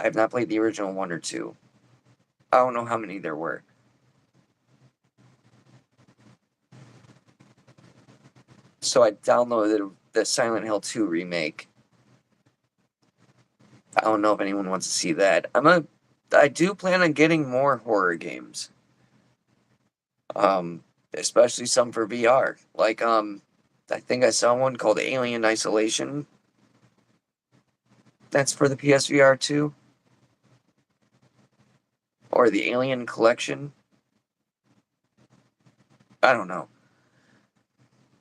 I have not played the original 1 or 2. I don't know how many there were. So I downloaded the Silent Hill 2 remake. I don't know if anyone wants to see that. I do plan on getting more horror games. Especially some for VR. Like, I think I saw one called Alien Isolation. That's for the PSVR 2. Or the Alien Collection. I don't know.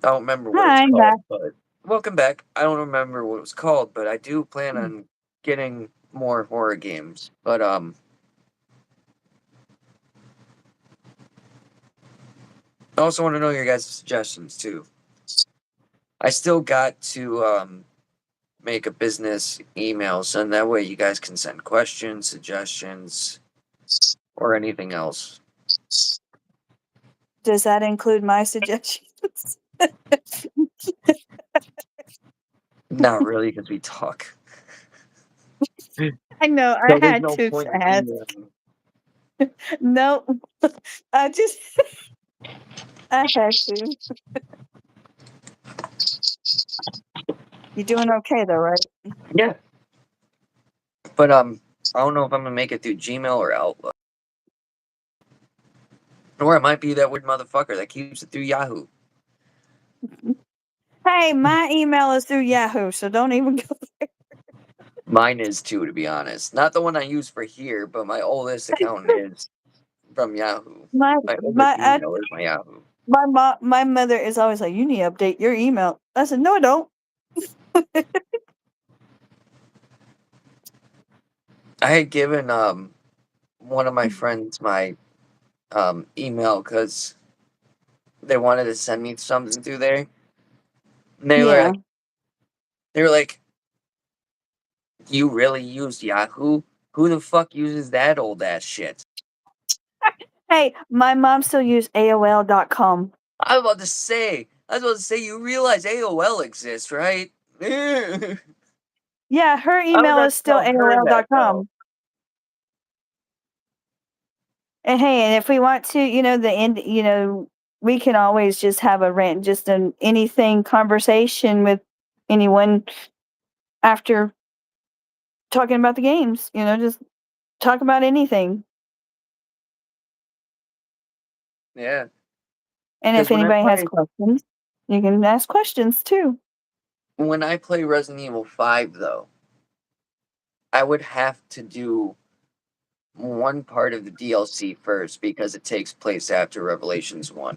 I don't remember what it's Hi, I'm called, back. but welcome back. I don't remember what it was called, but I do plan on getting more horror games. But I also want to know your guys' suggestions too. I still got to make a business email, so that way you guys can send questions, suggestions, or anything else. Does that include my suggestions? Not really, because we talk. I know, I So there's had no to point in ask. emailing. No, I just, I had to. You doing okay though, right? Yeah. But I don't know if I'm gonna make it through Gmail or Outlook. Or it might be that weird motherfucker that keeps it through Yahoo. Hey, my email is through Yahoo, so don't even go. Mine is too, to be honest. Not the one I use for here, but my oldest account is from Yahoo. My My oldest my email is my Yahoo. my mother is always like, "You need to update your email." I said, "No, I don't." I had given one of my friends my email because they wanted to send me something through there. And Yeah. they were like, "You really use Yahoo? Who the fuck uses that old ass shit?" Hey, my mom still uses AOL.com. I was about to say, you realize AOL exists, right? I Yeah, her would email not is still tell her that though. AOL.com. And hey, and if we want to, the end, we can always just have a rant, just an anything conversation with anyone after talking about the games. Just talk about anything. Yeah, And because if anybody has questions, you can ask questions too. when I play Resident Evil 5 though, I would have to do one part of the DLC first because it takes place after Revelations 1.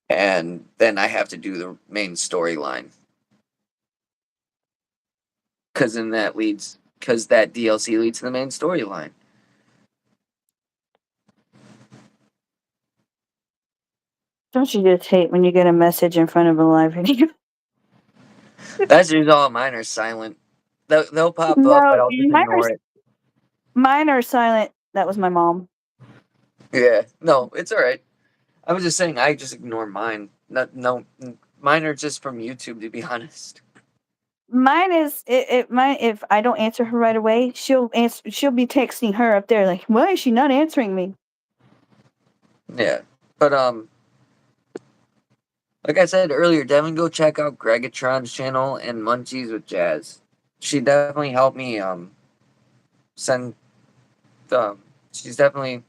And then I have to do the main storyline. Because that DLC leads to the main storyline. Don't you just hate when you get a message in front of a live video? That's just all mine are silent. They'll pop up, but No, I'll just ignore it. mine are silent. That was my mom. Yeah, no, it's all right. I was just saying I just ignore mine. No, mine are just from YouTube, to be honest. Mine is mine. If I don't answer her right away, she'll answer. She'll be texting her up there like, "Why is she not answering me?" Yeah, but like I said earlier, Devin, go check out Gregatron's channel and Munchies with Jazz. She definitely helped me send. She's definitely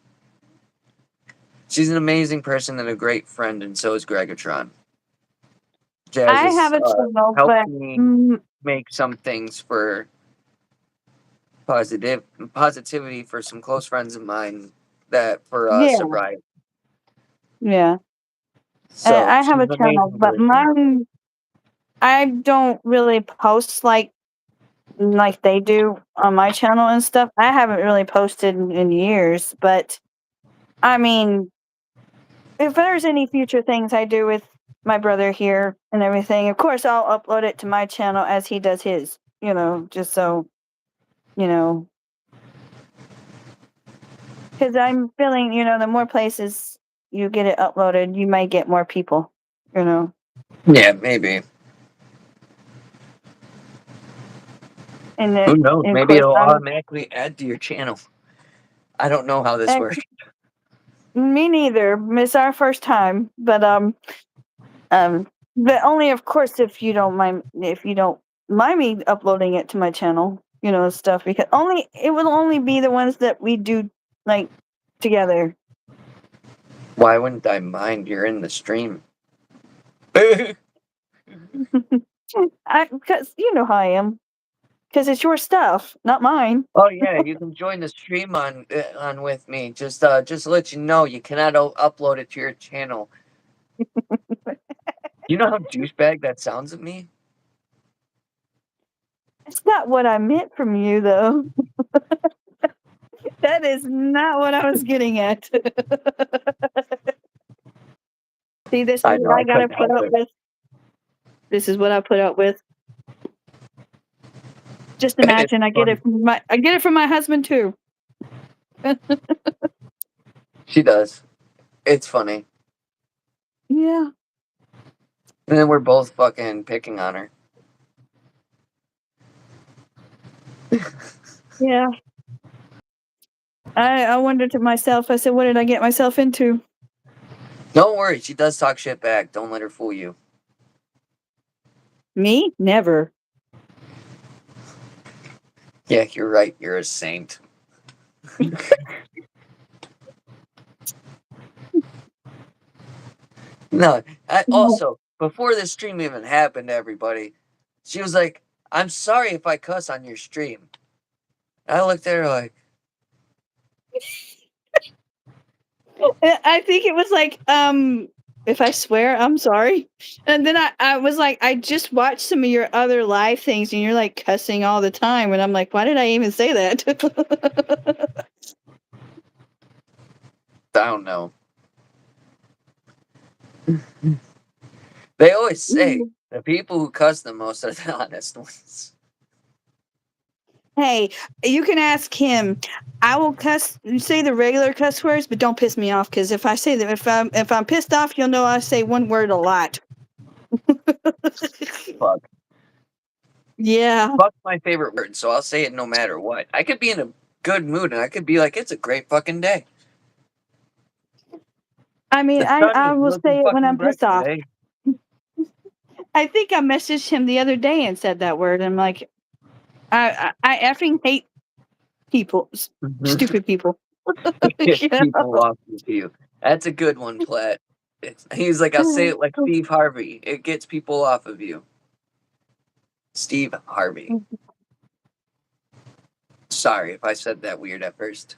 she's an amazing person and a great friend, and so is Gregatron. Jazz I has have a channel, helped but me make some things for positivity for some close friends of mine that for yeah, sobriety. yeah. So I she's have a an channel, amazing but person. mine I don't really post like they do on my channel and stuff. I haven't really posted in years, but I mean, if there's any future things I do with my brother here and everything, of course I'll upload it to my channel as he does his, just so, you know, because I'm feeling, the more places you get it uploaded, you might get more people. Yeah, maybe. And Who then, knows? and of Maybe course, it'll I'm automatically add to your channel. I don't know how this works. me neither. It's our first time, but only, of course, if you don't mind me uploading it to my channel, stuff, because only it will only be the ones that we do like together. Why wouldn't I mind? You're in the stream. Because you know how I am. Because it's your stuff, not mine. Oh yeah, you can join the stream on with me. Just to let you know, you cannot upload it to your channel. You know how douchebag that sounds at me? It's not what I meant from you, though. That is not what I was getting at. See, this is I know what I I gotta couldn't put help up it. with. This is what I put up with. Just And it's imagine, I get funny. it from my husband too. She does. It's funny. Yeah, And then we're both fucking picking on her. yeah. I wondered to myself. I said, "What did I get myself into?" Don't worry, she does talk shit back. Don't let her fool you. Me? Never. Yeah, you're right. You're a saint. No, also, before this stream even happened, everybody, she was like, I'm sorry if I cuss on your stream. And I looked at her like, I think it was like, if I swear, I'm sorry. And then I was like, I just watched some of your other live things and you're like cussing all the time. And I'm like, why did I even say that? I don't know. They always say the people who cuss the most are the honest ones. Hey, you can ask him. I will say the regular cuss words, but don't piss me off. Because if I say that, if I'm pissed off, you'll know I say one word a lot. Fuck. Yeah. Fuck's my favorite word, so I'll say it no matter what. I could be in a good mood and I could be like, it's a great fucking day. I mean, The sun I is will looking say it when fucking I'm bright pissed off. today. I think I messaged him the other day and said that word. I'm like, I effing hate people, stupid people. Get You people know? off of you. That's a good one, Platt. He's like, I'll say it like Steve Harvey. It gets people off of you. Steve Harvey. Sorry if I said that weird at first.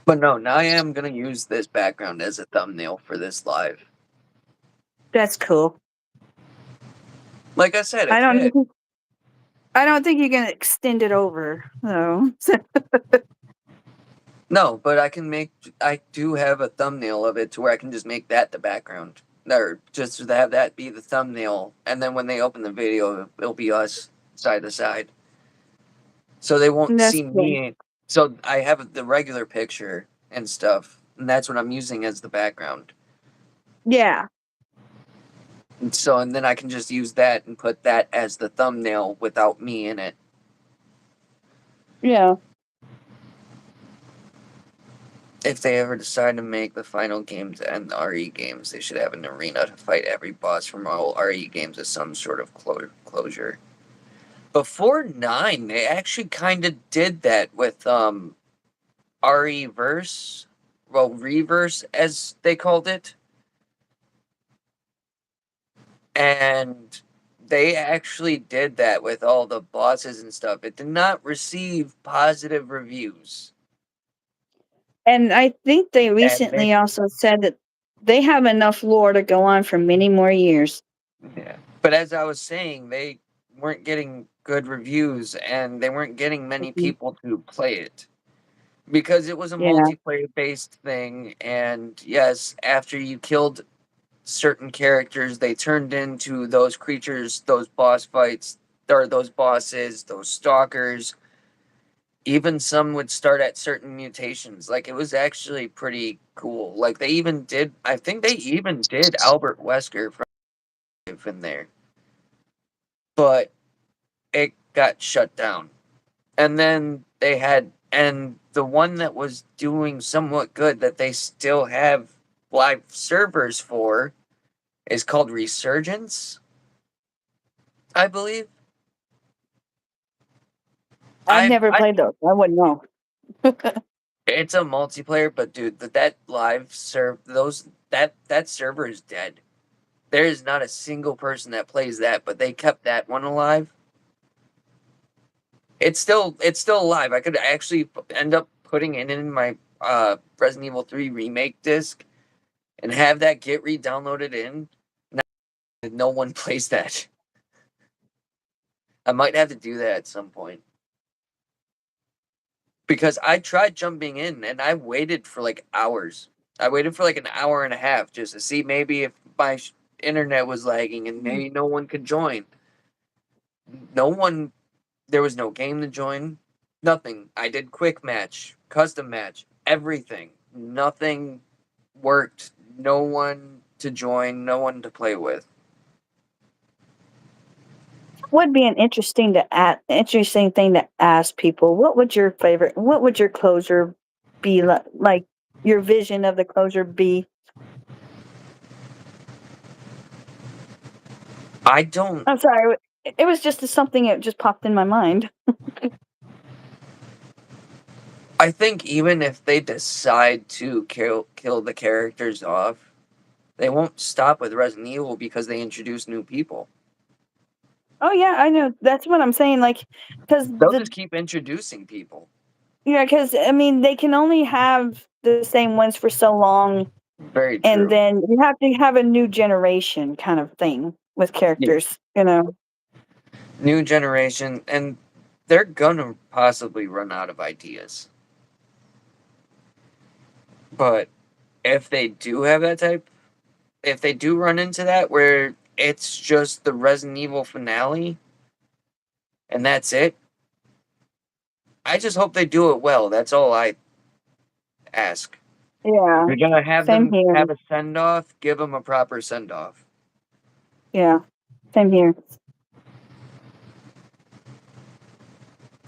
But no, now I am going to use this background as a thumbnail for this live. That's cool. Like I said, I it don't. fit. I don't think you can extend it over though. No, but I do have a thumbnail of it to where I can just make that the background. Or just to have that be the thumbnail. And then when they open the video, it'll be us side to side. So they won't That's see cool. me. So I have the regular picture and stuff. And that's what I'm using as the background. Yeah. And then I can just use that and put that as the thumbnail without me in it. Yeah. If they ever decide to make the final games and the RE games, they should have an arena to fight every boss from all RE games as some sort of closure. Before 9, they actually kind of did that with RE Verse, well, Reverse as they called it. And they actually did that with all the bosses and stuff. It did not receive positive reviews. And I think they And recently also said that they have enough lore to go on for many more years. yeah. But as I was saying, they weren't getting good reviews and they weren't getting many people to play it because it was a Yeah. multiplayer based thing. And yes, after you killed certain characters, they turned into those creatures, those boss fights, or those bosses, those stalkers. Even some would start at certain mutations. Like, it was actually pretty cool. Like, I think they even did Albert Wesker from in there. but it got shut down. And then and the one that was doing somewhat good that they still have live servers for is called Resurgence, I believe. I've never I played those. I wouldn't know. It's a multiplayer, but dude, that live serve those that server is dead. There is not a single person that plays that, but they kept that one alive. It's still alive. I could actually end up putting it in my Resident Evil 3 remake disc and have that get re-downloaded in. No one plays that. I might have to do that at some point. Because I tried jumping in and I waited for like hours. I waited for like an hour and a half just to see maybe if my internet was lagging and maybe no one could join. No one, there was no game to join, nothing. I did quick match, custom match, everything. Nothing worked. No one to join, no one to play with. Would be an interesting thing to ask people. What would your closure be like? Your vision of the closure be? I don't I'm sorry. It was just something that just popped in my mind. I think even if they decide to kill the characters off, they won't stop with Resident Evil because they introduce new people. Oh yeah, I know. That's what I'm saying. Like, because They'll just keep introducing people. because I mean, they can only have the same ones for so long, Very and true. then you have to have a new generation kind of thing with Yeah. characters. You know. New generation, and they're gonna possibly run out of ideas. But if they do have that type, if they do run into that where it's just the Resident Evil finale and that's it, I just hope they do it well. That's all I ask. If Yeah. you're gonna have Same them here. have a send off, give them a proper send off. Yeah. Same here.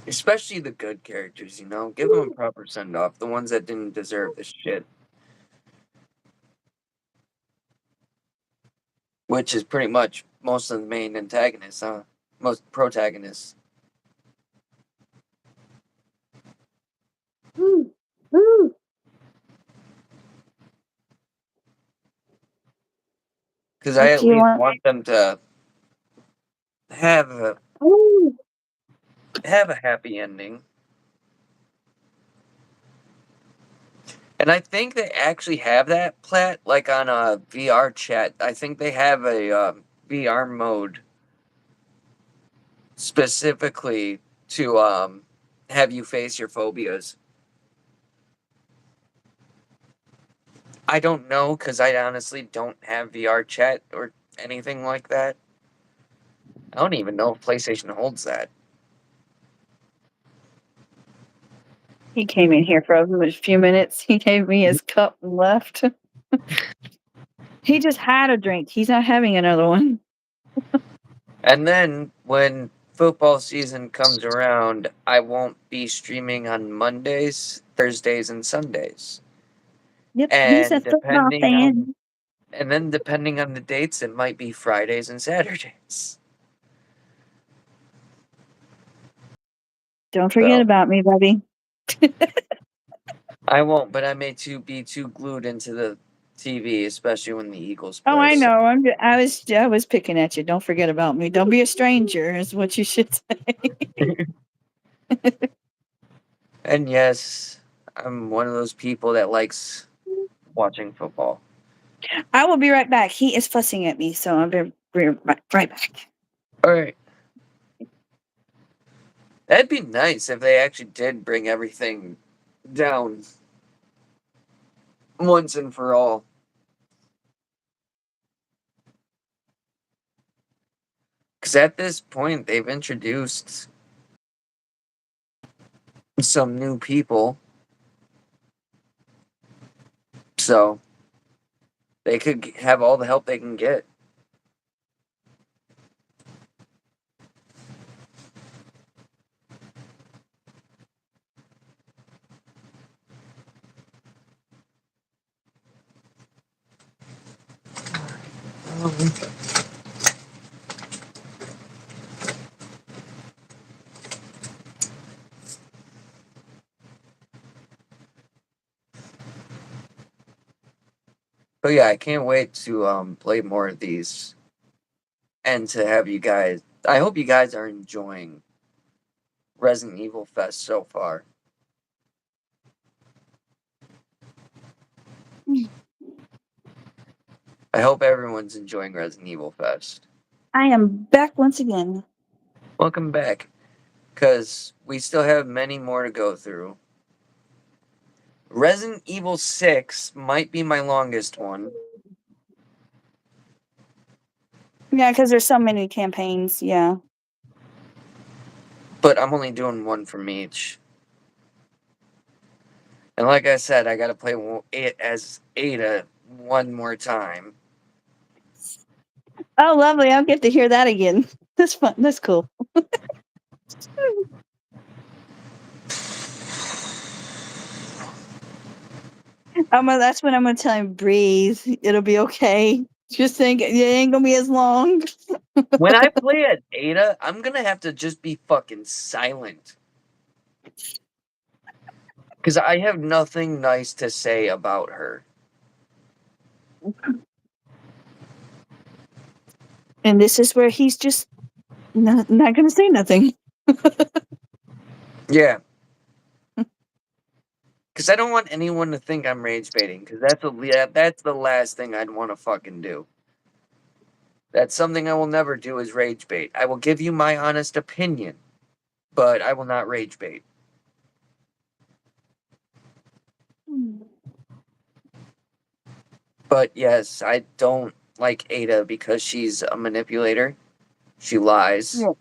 Especially the good characters, give them a proper send off. The ones that didn't deserve this shit, which is pretty much most of the main antagonists, huh? Most protagonists. Woo. Woo. Because I What at do you least want? want them to have a Woo. have a happy ending. And I think they actually have that plat like on a VR chat. I think they have a VR mode specifically to have you face your phobias. I don't know because I honestly don't have VR chat or anything like that. I don't even know if PlayStation holds that. He came in here for a few minutes. He gave me his cup and left. He just had a drink. He's not having another one. And then when football season comes around, I won't be streaming on Mondays, Thursdays, and Sundays. Yep, he's a And football depending on fan. and then depending on the dates, it might be Fridays and Saturdays. Don't forget So about me, buddy. I won't, but I may be too glued into the TV, especially when the Eagles Oh, play. I So. know. I was picking at you. Don't forget about me. Don't be a stranger, is what you should say. And yes, I'm one of those people that likes watching football. I will be right back. He is fussing at me, so I'll be right back. All right. That'd be nice if they actually did bring everything down once and for all. Because at this point, they've introduced some new people. So they could have all the help they can get. But yeah, I can't wait to play more of these and to have you guys. I hope you guys are enjoying Resident Evil Fest so far. I hope everyone's enjoying Resident Evil Fest. I am back once again. Welcome back, because we still have many more to go through. Resident Evil 6 might be my longest one. Yeah, because there's so many campaigns. Yeah. But I'm only doing one from each. And like I said, I gotta play it as Ada one more time. Oh, lovely. I'll get to hear that again. That's fun. That's cool. That's when I'm gonna tell him, breathe. It'll be okay. Just think it ain't gonna be as long. When I play as Ada, I'm gonna have to just be fucking silent. Because I have nothing nice to say about her. And this is where he's just not gonna say nothing. Yeah. Because I don't want anyone to think I'm rage baiting. Because that's the last thing I'd want to fucking do. That's something I will never do is rage bait. I will give you my honest opinion, but I will not rage bait. But yes, I don't like Ada because she's a manipulator. She lies. Yeah.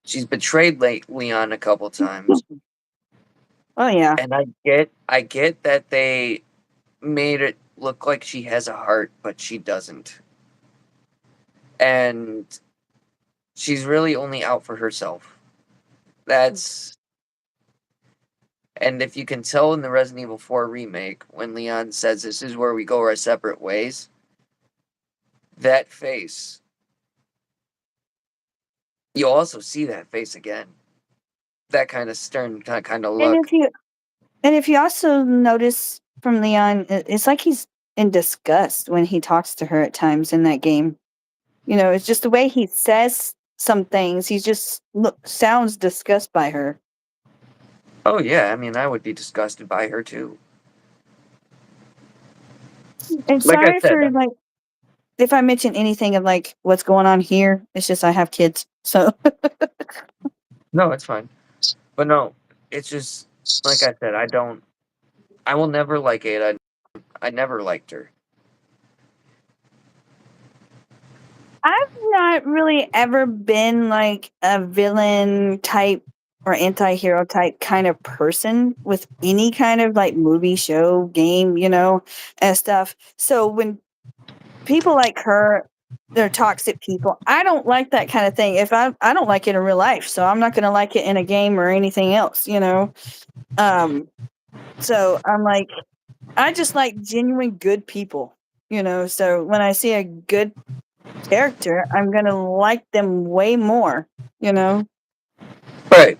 She's betrayed Leon a couple times. Oh yeah. And I get that they made it look like she has a heart, but she doesn't. And she's really only out for herself. And if you can tell in the Resident Evil 4 remake, when Leon says this is where we go our separate ways, that face, you'll also see that face again. That kind of stern kind of look. And if you also notice from Leon, it's like he's in disgust when he talks to her at times in that game. You know, it's just the way he says some things. He just sounds disgusted by her. Oh yeah, I mean I would be disgusted by her too. And Like I sorry said, for like if I mention anything of like what's going on here. It's just I have kids, so no, it's fine. But no, it's just like I said, I will never like Ada. I never liked her. I've not really ever been like a villain type or anti-hero type kind of person with any kind of like movie, show, game, you know, and stuff. So when people like her, they're toxic people. I don't like that kind of thing. If I don't like it in real life, so I'm not going to like it in a game or anything else, you know. So I'm like, I just like genuine good people, you know. So when I see a good character, I'm gonna like them way more, you know. Right.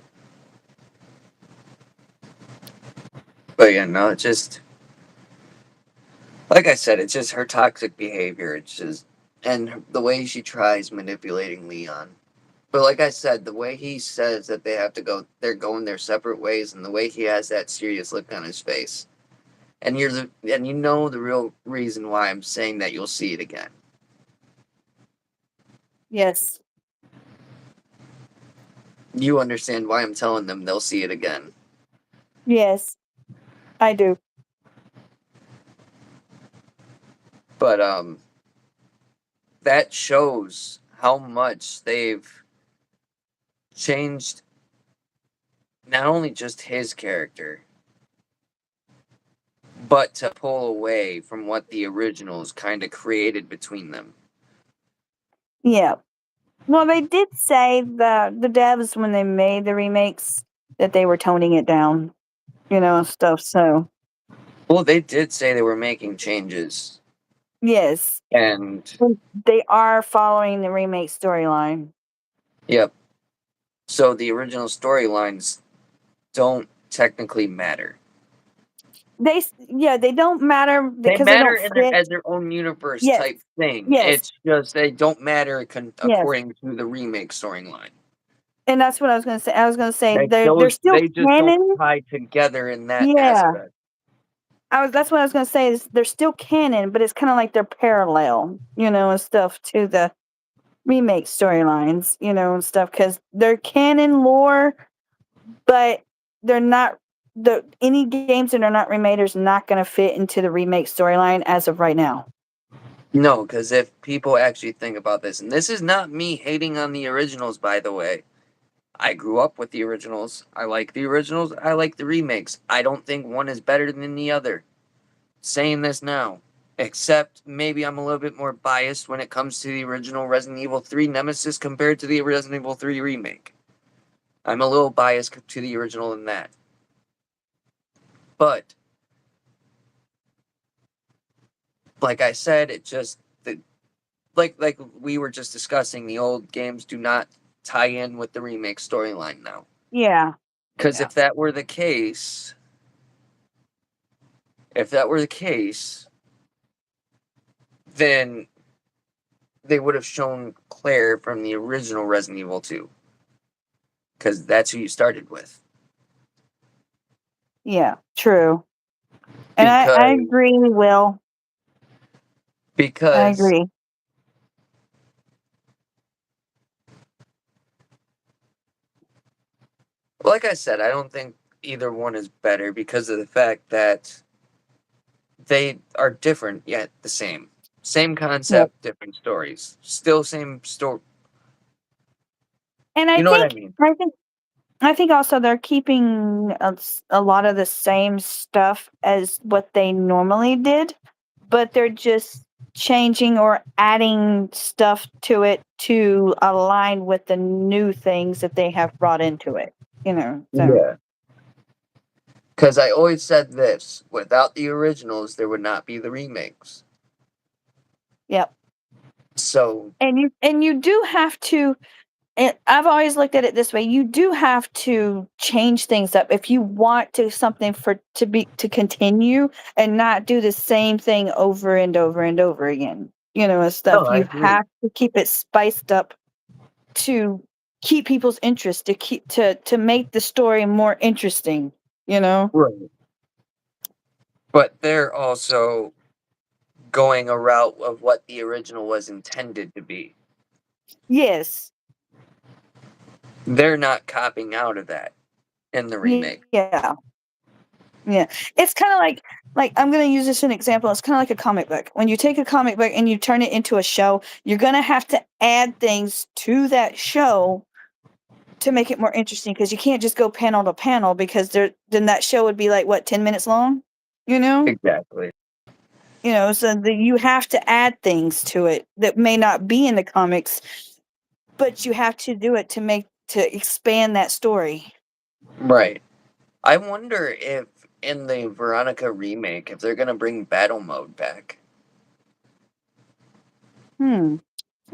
But yeah, no, it's just like I said, it's just her toxic behavior. It's just and the way she tries manipulating Leon. But like I said, the way he says that they're going their separate ways, and the way he has that serious look on his face, and you know the real reason why I'm saying that you'll see it again. Yes. You understand why I'm telling them they'll see it again. Yes, I do. But that shows how much they've changed not only just his character, but to pull away from what the originals kind of created between them. Yeah. Well, they did say that the devs when they made the remakes that they were toning it down, you know, and stuff. So Well, they did say they were making changes. Yes. And They are following the remake storyline. yep. So the original storylines don't technically matter. They don't matter They because they matter don't in fit. as their own universe Yes. type thing. Yes. It's just they don't matter Yes. according to the remake storyline. And that's what I was going to say. I was going to say Like they're those, still they just don't canon. tie together in that Yeah. aspect. That's what I was going to say is they're still canon, but it's kind of like they're parallel, and stuff to the remake storylines, and stuff because they're canon lore, but they're not any games that are not remade is not going to fit into the remake storyline as of right now. No, because if people actually think about this, and this is not me hating on the originals, by the way. I grew up with the originals. I like the originals. I like the remakes. I don't think one is better than the other. Saying this now. Except maybe I'm a little bit more biased when it comes to the original Resident Evil 3 Nemesis compared to the Resident Evil 3 remake. I'm a little biased to the original in that. But like I said, it just like we were just discussing, the old games do not tie in with the remake storyline now. Yeah. Because if that were the case, then they would have shown Claire from the original Resident Evil 2. Because that's who you started with. Yeah, true. And I Because agree, Will. I because agree. like I said, I don't think either one is better because of the fact that they are different yet the same. Same Yep. concept, different stories. Still same story. And You know what I mean? I think also they're keeping a lot of the same stuff as what they normally did, but they're just changing or adding stuff to it to align with the new things that they have brought into it. So Yeah. Because I always said this: without the originals, there would not be the remakes. yep. So And you do have to. And I've always looked at it this way: you do have to change things up if you want to something to continue and not do the same thing over and over and over again. And no, stuff. I You agree. have to keep it spiced up to keep people's interest, to make the story more interesting. Right. But they're also going a route of what the original was intended to be. Yes. They're not copying out of that in the remake. Yeah. Yeah. It's kind of like I'm going to use this as an example. It's kind of like a comic book. When you take a comic book and you turn it into a show, you're going to have to add things to that show to make it more interesting because you can't just go panel to panel because then that show would be like what 10 minutes long, you know? Exactly. So you have to add things to it that may not be in the comics, but you have to do it to expand that story. Right. I wonder if in the Veronica remake, if they're gonna bring battle mode back.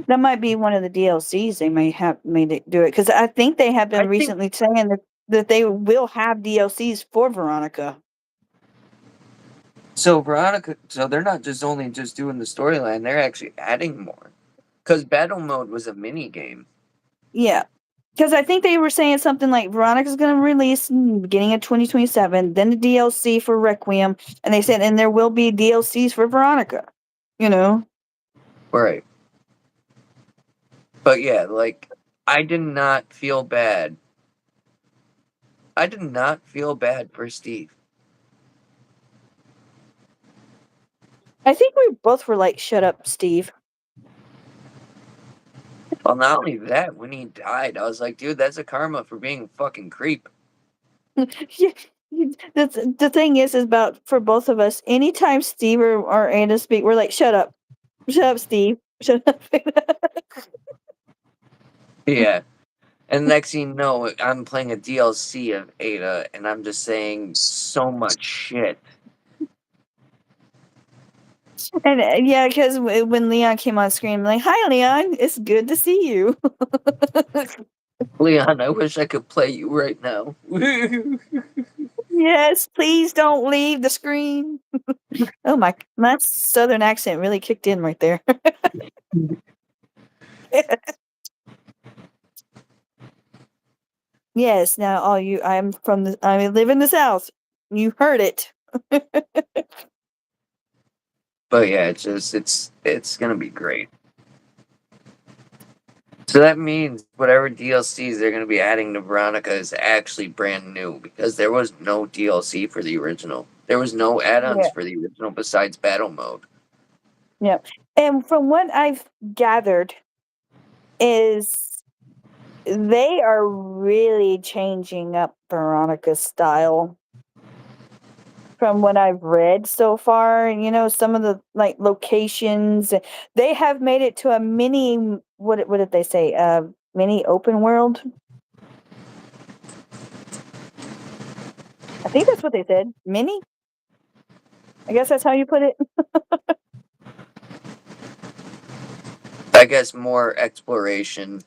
That might be one of the DLCs they may have made it do it because I think they have I been think recently saying that they will have DLCs for Veronica. so. Veronica. So they're not just doing the storyline; they're actually adding more. Because battle mode was a mini game. Yeah, because I think they were saying something like Veronica's going to release in the beginning of 2027, then the DLC for Requiem, and they said, and there will be DLCs for Veronica. You know, Right. But yeah, like I did not feel bad. I did not feel bad for Steve. I think we both were like, "Shut up, Steve." Well, not only that, when he died, I was like, dude, that's a karma for being a fucking creep. Yeah, the thing is about for both of us. Anytime Steve or Anna speak, we're like, shut up, Steve, shut up." Yeah. And next thing you know, I'm playing a DLC of Ada, and I'm just saying so much shit. And yeah, because when Leon came on screen, I'm like, "Hi, Leon, it's good to see you." Leon, I wish I could play you right now. Yes, please don't leave the screen. Oh my southern accent really kicked in right there. Yes, now all you, I live in the South. You heard it. But yeah, it's gonna be great. So that means whatever DLCs they're gonna be adding to Veronica is actually brand new because there was no DLC for the original. There was no add-ons Yeah. for the original besides battle mode. Yeah. And from what I've gathered is they are really changing up Veronica's style from what I've read so far. Some of the like locations, they have made it to a mini, what did they say? Mini open world. I think that's what they said. Mini? I guess that's how you put it. I guess more exploration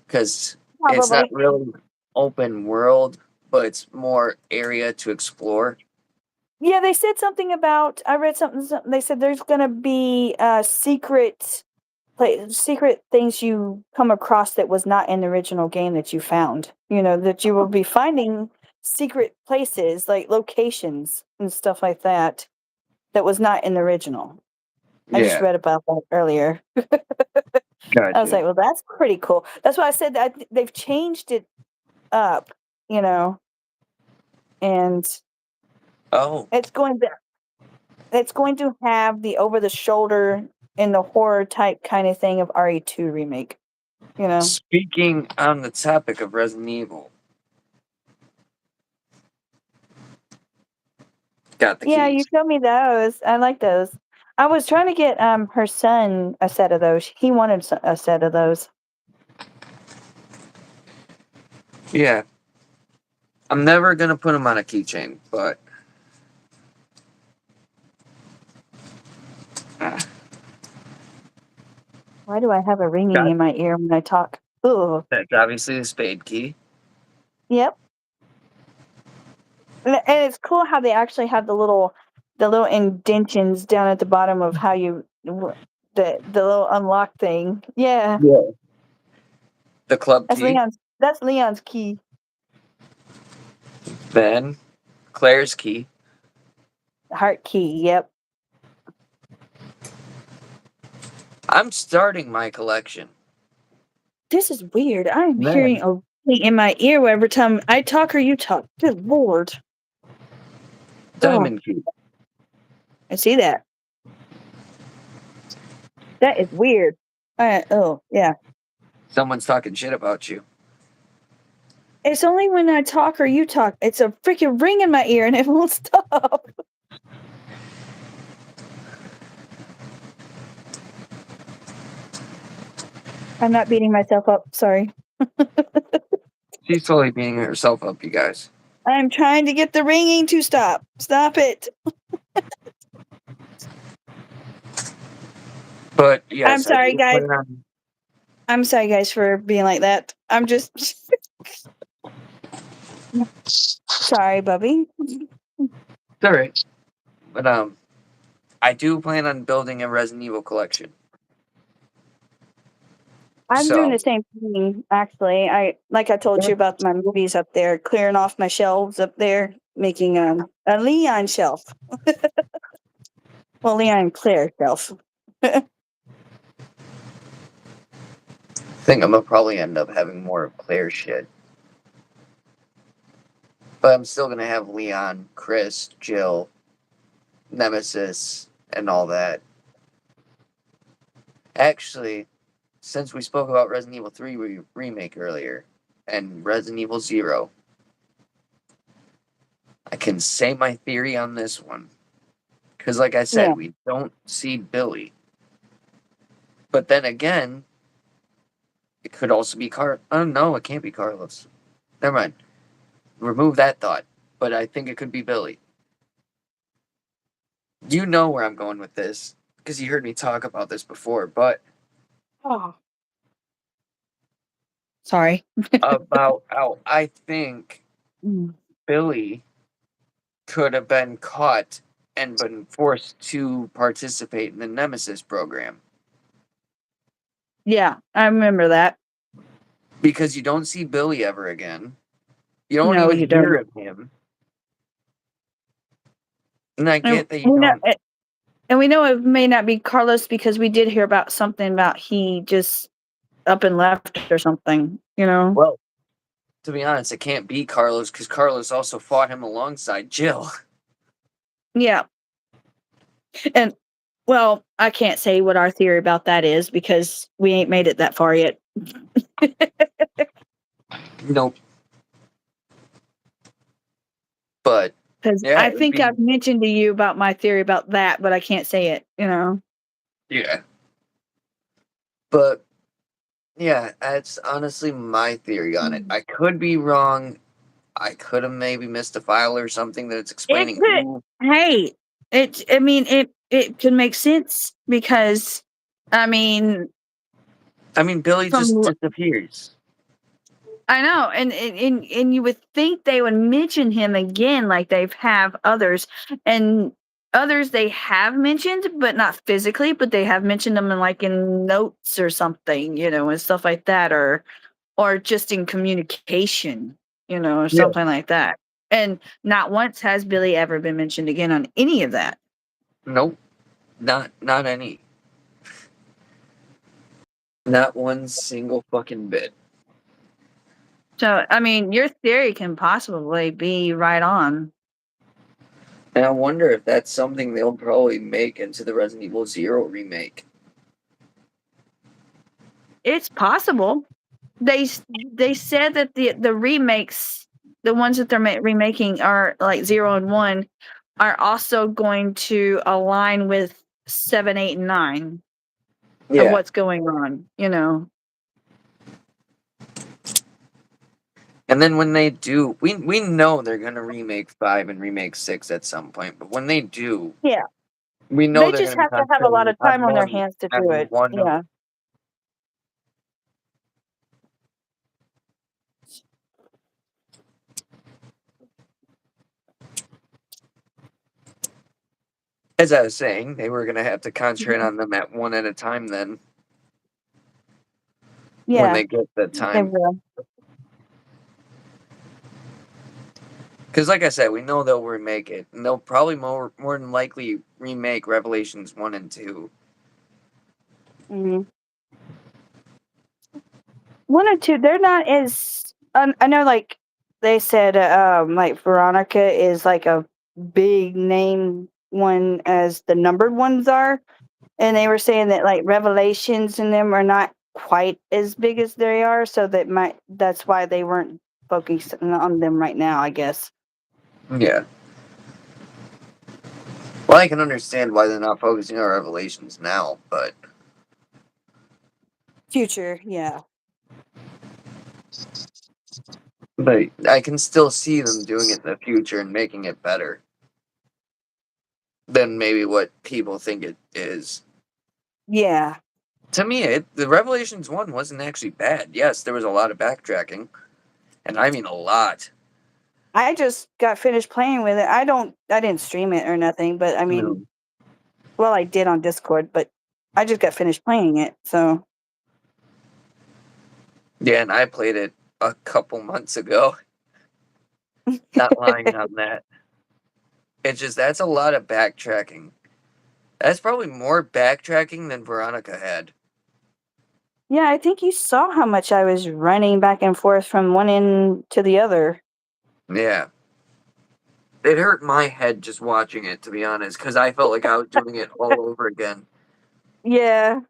because it's not Probably. really open world, but it's more area to explore. Yeah, they said something about. I read something. They said there's gonna be secret things you come across that was not in the original game that you found. That you will be finding secret places like locations and stuff like that that was not in the original. I just Yeah, read about that earlier. I was gotcha. like, well, that's pretty cool. That's why I said that they've changed it up, you know, and Oh, it's going to have the over the shoulder and the horror type kind of thing of RE2 remake. speaking on the topic of Resident Evil, got the Yeah, you keys. showed me those. I like those. I was trying to get her son a set of those. He wanted a set of those. Yeah, I'm never gonna put them on a keychain, but ah, Why do I have a ringing got in my ear when I talk? Oh, that's obviously the spade key. yep. And it's cool how they actually have the little indentions down at the bottom of how the little unlock thing. Yeah, Yeah. The club that's key. Leon's key. Then Claire's key. Heart key. Yep. I'm starting my collection. This is weird. I'm hearing Then a ringing in my ear every time I talk or you talk. Good lord. Oh, Diamond key. I see that. That is weird. Oh, yeah. Someone's talking shit about you. It's only when I talk or you talk. It's a freaking ring in my ear and it won't stop. I'm not beating myself up. Sorry. She's totally beating herself up, you guys. I'm trying to get the ringing to stop. Stop it. But I'm yes, I sorry, do guys. plan on. I'm sorry, guys, for being like that. I'm just sorry, Bubby. It's alright. But I do plan on building a Resident Evil collection. I'm doing So the same thing, actually. I told you about my movies up there, clearing off my shelves up there, making a Leon shelf. Well, Leon and Claire shelf. I think I'm gonna probably end up having more of Claire's shit. But I'm still gonna have Leon, Chris, Jill, Nemesis, and all that. Actually, since we spoke about Resident Evil 3 remake earlier and Resident Evil 0, I can say my theory on this one. Because, like I Yeah. said, we don't see Billy. But then again, it could also be Oh, no, it can't be Carlos. Never mind. Remove that thought. But I think it could be Billy. You know where I'm going with this because you heard me talk about this before, but Oh, sorry. about how I think Mm. Billy could have been caught and been forced to participate in the Nemesis program Yeah, I remember that. because you don't see Billy ever again. You don't No, even you hear don't. of him. And I And get that you we know, don't. and we know it may not be Carlos because we did hear about something about he just up and left or something. You know. Well, to be honest, it can't be Carlos because Carlos also fought him alongside Jill. Yeah, and well, I can't say what our theory about that is because we ain't made it that far yet. Nope. But Because yeah, I it would think be. I've mentioned to you about my theory about that, but I can't say it. You know. Yeah. But yeah, that's honestly my theory on it. I could be wrong. I could have maybe missed a file or something that's It explaining could. who. Hey, it. I mean, it could make sense because, I mean, I mean, Billy just from disappears. I know, and you would think they would mention him again, like they've have others, and others they have mentioned, but not physically, but they have mentioned them in like in notes or something, you know, and stuff like that, or just in communication, you know, or Yeah. something like that. And not once has Billy ever been mentioned again on any of that. Nope. Not any. Not one single fucking bit. So, I mean, your theory can possibly be right on. And I wonder if that's something they'll probably make into the Resident Evil Zero remake. It's possible. They said that the remakes, the ones that they're remaking are like 0 and 1 are also going to align with 7, 8, and 9 of Yeah. what's going on, you know. And then when they do, we know they're gonna remake 5 and remake 6 at some point. But when they do, Yeah. we know They they're just gonna be have to have a lot concentrating of time on their hands to do on it. one of. Yeah. As I was saying, they were gonna have to concentrate Mhm. on them at one at a time. Then when Yeah, they get the they time, will. because like I said, we know they'll remake it, and they'll probably more than likely remake Revelations 1 and 2. Mhm. 1 or 2, they're not as I know, like, they said, like, Veronica is, like, a big name one as the numbered ones are, and they were saying that, like, Revelations in them are not quite as big as they are, so that's why they weren't focusing on them right now, I guess. Yeah. Well, I can understand why they're not focusing on Revelations now, but Future, yeah. I can still see them doing it in the future and making it better than maybe what people think it is. Yeah. To me, the Revelations 1 wasn't actually bad. Yes, there was a lot of backtracking, and I mean a lot. I just got finished playing with it. I didn't stream it or nothing, but I No. mean, well, I did on Discord, but I just got finished playing it, so Yeah, and I played it a couple months ago. Not lying on that. It's just that's a lot of backtracking. That's probably more backtracking than Veronica had. yeah, I think you saw how much I was running back and forth from one end to the other. Yeah. It hurt my head just watching it, to be honest, because I felt like I was doing it all over again. Yeah,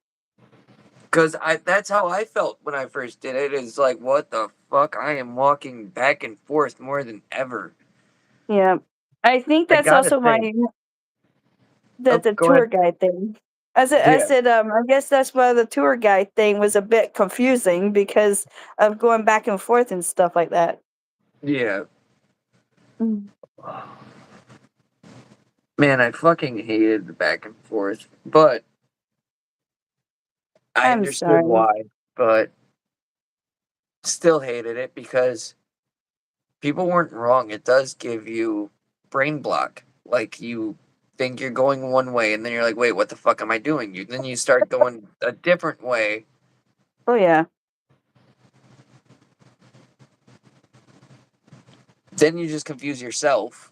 Because that's how I felt when I first did it. It's like, what the fuck? I am walking back and forth more than ever. yeah. I think I that's gotta also why say, that oh, the go tour ahead. guide thing. I Yeah, said, I guess that's why the tour guide thing was a bit confusing because of going back and forth and stuff like that. yeah. Mm. Man, I fucking hated the back and forth, but I I'm understood sorry. why, but still hated it because people weren't wrong. It does give you brain block. Like you think you're going one way and then you're like, wait, what the fuck am I doing? Then you start going a different way. Oh yeah. Then you just confuse yourself.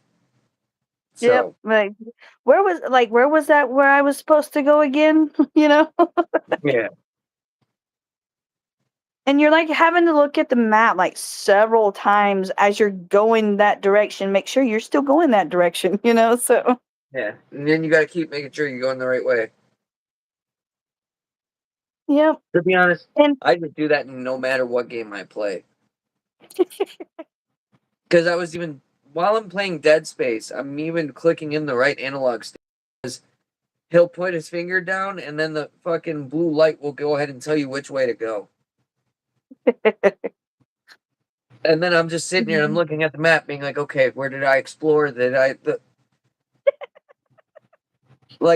Yep. So Where was that where I was supposed to go again? You know? yeah. And you're like having to look at the map like several times as you're going that direction. Make sure you're still going that direction, you know? So Yeah. And then you gotta keep making sure you're going the right way. yep. To be honest, And I just do that no matter what game I play. Because I was even while I'm playing Dead Space, I'm even clicking in the right analog stick. Because he'll put his finger down, and then the fucking blue light will go ahead and tell you which way to go. And then I'm just sitting here, I'm looking at the map, being like, okay, where did I explore? Like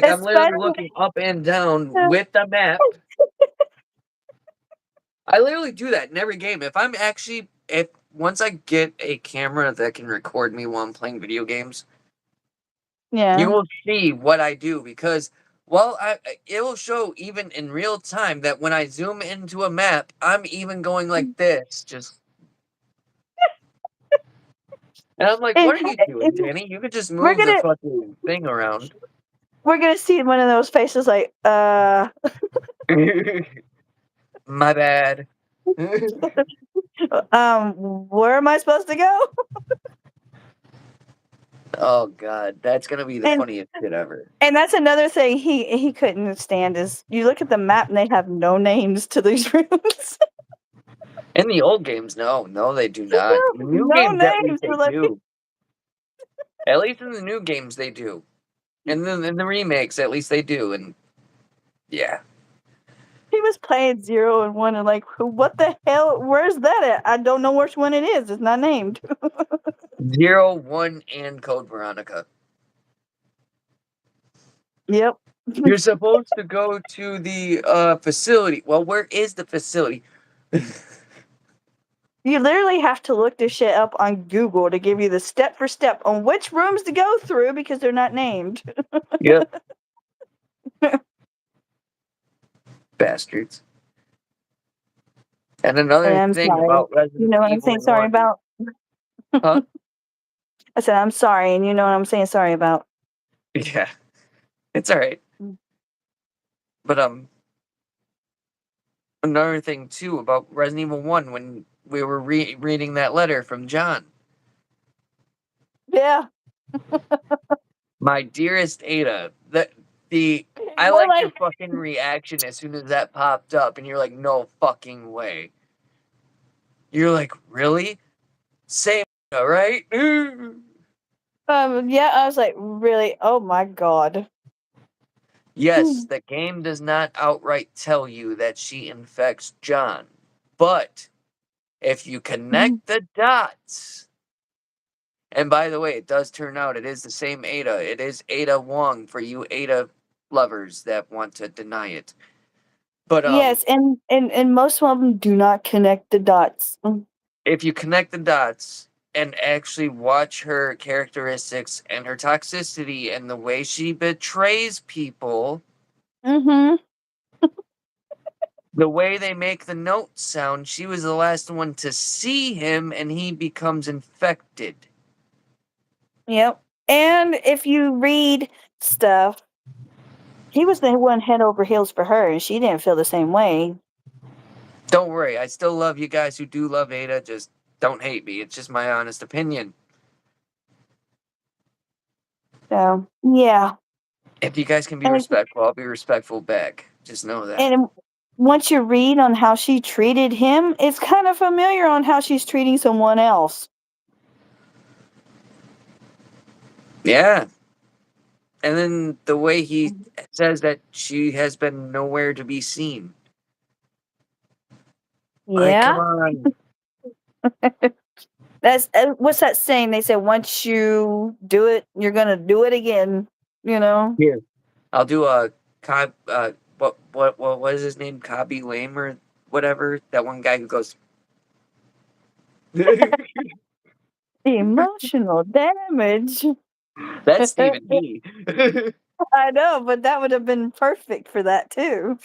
I'm literally especially looking up and down with the map. I literally do that in every game. If once I get a camera that can record me while I'm playing video games, you yeah. will see what I do because it will show even in real time that when I zoom into a map, I'm even going like this, just and I'm like, And, what are you doing, and Danny? You could just we're move the gonna fucking thing around. we're gonna see one of those faces like, My bad. where am I supposed to go? Oh god, that's gonna be the And funniest shit ever. and that's another thing he couldn't stand is you look at the map and they have no names to these rooms. In the old games, no, they do not. In the new No games, at least names. they We're like, do. At least in the new games, they do. And then in the remakes, at least they do. And yeah, he was playing 0 and 1 and like, what the hell? Where's that at? I don't know which one it is. It's not named. 0, 1, and Code Veronica. Yep. You're supposed to go to the facility. Well, where is the facility? You literally have to look this shit up on Google to give you the step for step on which rooms to go through because they're not named. Yep, bastards. And And another I'm thing sorry. about You Resident know what I'm saying Evil sorry 1, about? huh? I said, I'm sorry, and you know what I'm saying sorry about. Yeah, it's all right. But another thing too about Resident Evil 1 when we were reading that letter from John. Yeah. My dearest Ada, the I More liked your like, fucking reaction as soon as that popped up, and you're like, no fucking way. You're like, really? Same, right? yeah, I was like, really? Oh my God. Yes, the game does not outright tell you that she infects John, but if you connect the dots, and by the way, it does turn out it is the same Ada. It is Ada Wong for you Ada lovers that want to deny it. But Yes, and most of them do not connect the dots. if you connect the dots and actually watch her characteristics and her toxicity and the way she betrays people, Mm-hmm. the way they make the note sound, she was the last one to see him and he becomes infected. Yep. And if you read stuff, he was the one head over heels for her, and she didn't feel the same way. Don't worry, I still love you guys who do love Ada, just don't hate me. It's just my honest opinion. So yeah. If you guys can be And respectful, I'll be respectful back. Just know that. and once you read on how she treated him, it's kind of familiar on how she's treating someone else. Yeah. And then the way he says that she has been nowhere to be seen. Like, come Yeah. on. That's what's that saying? They said once you do it, you're gonna do it again. you know. Here, I'll do a what is his name? Cobby Lame or whatever. That one guy who goes. Emotional damage. That's Stephen He. I know, but that would have been perfect for that too.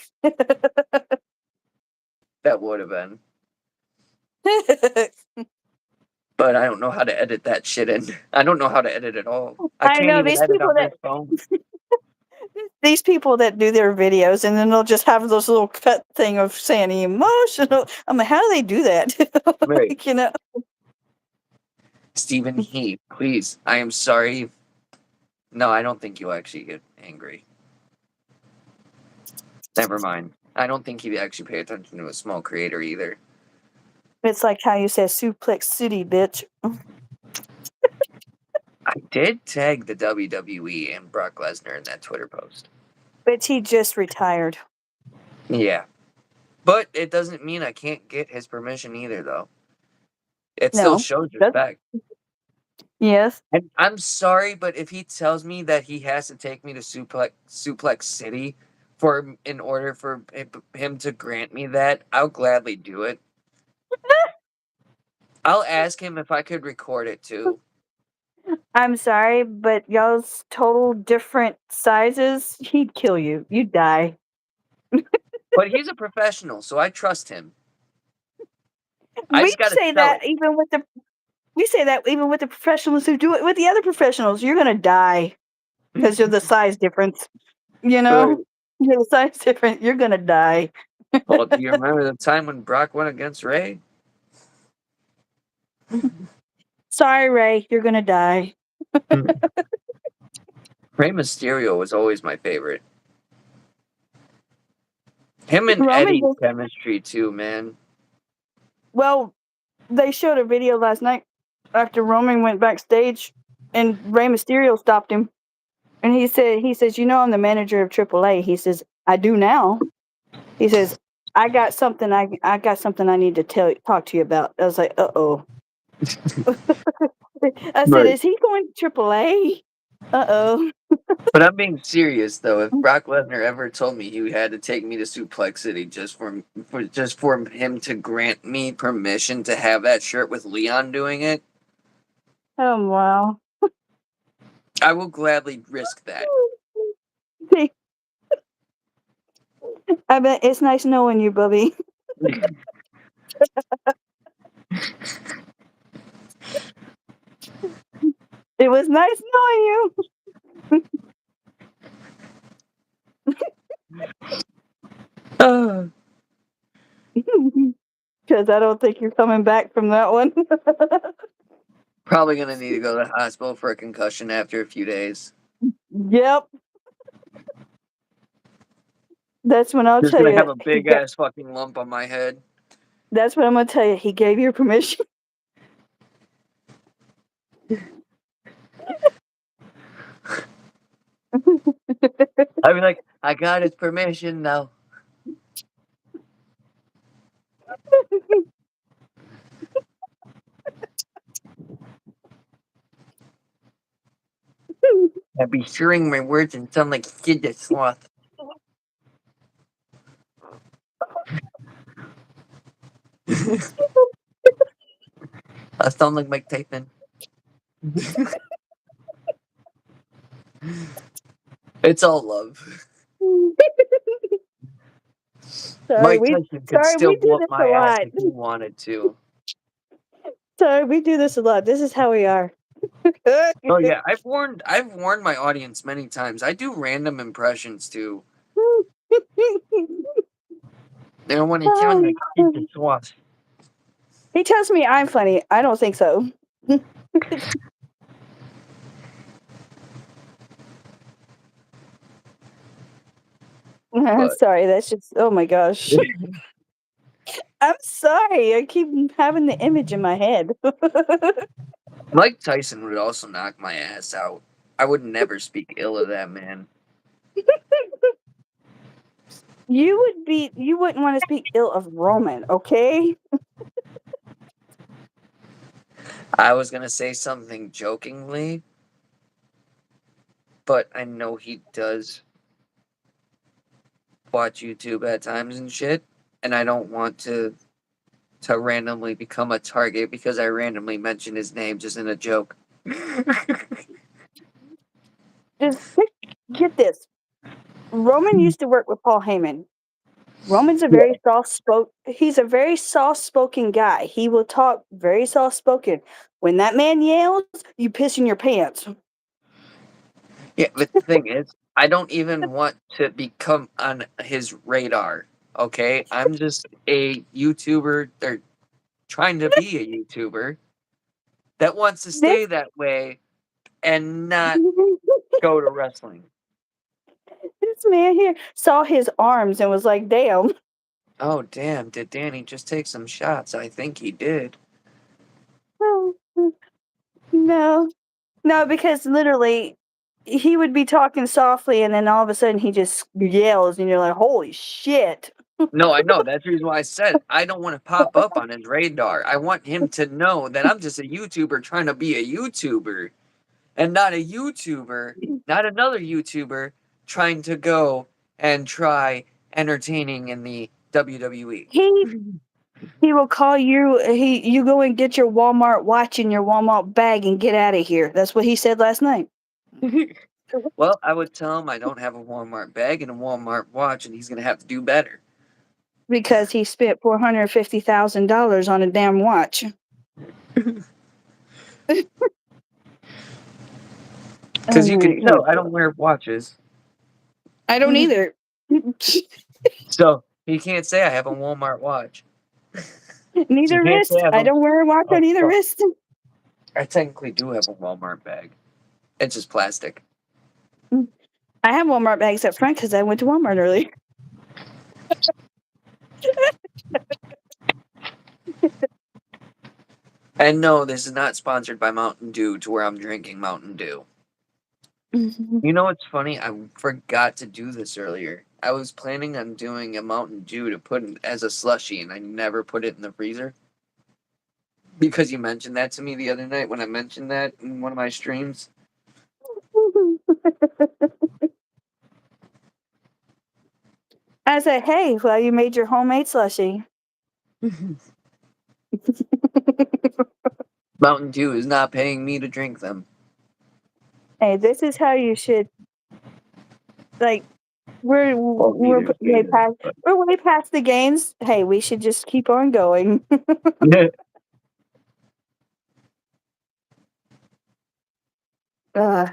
That would have been. But I don't know how to edit that shit in. I don't know how to edit at all. I I can't know even these edit people on that this phone. do their videos and then they'll just have this little cut thing of saying emotional. I'm like, how do they do that? Right. Like, you know. Stephen He, please. I am sorry. No, I don't think you'll actually get angry. Never mind. I don't think he'd actually pay attention to a small creator either. It's like how you say suplex city, bitch. I did tag the WWE and Brock Lesnar in that Twitter post. But he just retired. Yeah. But it doesn't mean I can't get his permission either, though. It No. still shows respect. Yes. And I'm sorry, but if he tells me that he has to take me to Suplex City in order for him to grant me that, I'll gladly do it. I'll ask him if I could record it too. I'm sorry, but y'all's total different sizes. He'd kill you. You'd die. But he's a professional, so I trust him. I We just gotta say sell that it. even with the professionals who do it with the other professionals. You're gonna die because you're the size difference. You know, Right. you're the size different. You're gonna die. Well, do you remember the time when Brock went against Ray? Sorry, Ray. You're gonna die. Rey Mysterio was always my favorite. Him and Roman Eddie's was, chemistry too, man. well, they showed a video last night after Roman went backstage, and Rey Mysterio stopped him, and he says, you know, I'm the manager of AAA. He says, I do now. He says, I got something I need to talk to you about. I was like, uh-oh. I said, Right. is he going to AAA? Uh-oh. But I'm being serious though. If Brock Lesnar ever told me he had to take me to Suplex City just for him to grant me permission to have that shirt with Leon doing it, Oh, wow. I will gladly risk that. I bet it's nice knowing you, Bubby. It was nice knowing you. Because I don't think you're coming back from that one. Probably gonna need to go to the hospital for a concussion after a few days. Yep. That's when I'll Just tell gonna you. have a big ass fucking lump on my head. That's what I'm going to tell you. He gave you permission. I'd be like, I got his permission now. I'd be hearing my words and sound like Sid the Sloth. I sound like Mike Tyson. It's all love. Mike Tyson could still we do whoop this a my ass lot. if he wanted to. Sorry, we do this a lot. This is how we are. Oh yeah, I've warned my audience many times. I do random impressions too. They don't want to sound like Sid the Sloth. He tells me I'm funny. I don't think so. I'm But sorry. That's just, oh my gosh. I'm sorry. I keep having the image in my head. Mike Tyson would also knock my ass out. I would never speak ill of that man. You wouldn't want to speak ill of Roman, okay? I was gonna say something jokingly, but I know he does watch YouTube at times and shit, and I don't want to randomly become a target because I randomly mentioned his name just in a joke. Just get this. Roman used to work with Paul Heyman. Roman's a very he's a very soft-spoken guy. He will talk very soft-spoken. When that man yells, you piss in your pants. Yeah, but the thing is, I don't even want to become on his radar. Okay, I'm just a YouTuber. They're trying to be a YouTuber that wants to This stay that way and not go to wrestling. this man here saw his arms and was like, "Damn." Oh damn! Did Danny just take some shots? I think he did. No. No, because literally he would be talking softly and then all of a sudden he just yells and you're like, "Holy shit." No, I know. That's the reason why I said I don't want to pop up on his radar. I want him to know that I'm just a YouTuber trying to be a YouTuber and not a YouTuber, not another YouTuber trying to go and try entertaining in the WWE. He he will call you you go and get your Walmart watch in your Walmart bag and get out of here. That's what he said last night. Well, I would tell him I don't have a Walmart bag and a Walmart watch, and he's going to have to do better. Because he spent $450,000 on a damn watch. Because you can tell I don't wear watches. I don't either. So he can't say I have a Walmart watch. Neither You can't say wrist. I have I a. don't wear a watch Oh, on either fuck. wrist. I technically do have a Walmart bag. It's just plastic. I have Walmart bags up front because I went to Walmart earlier. And no, this is not sponsored by Mountain Dew to where I'm drinking Mountain Dew. You know what's funny? I forgot to do this earlier. I was planning on doing a Mountain Dew to put in as a slushie, and I never put it in the freezer. Because you mentioned that to me the other night when I mentioned that in one of my streams. I said, "Hey, well, you made your homemade slushie." Mountain Dew is not paying me to drink them. Hey, this is how you should like. We're Well, we're neither is way Gatorade, past we're way past the games. Hey, we should just keep on going. but uh,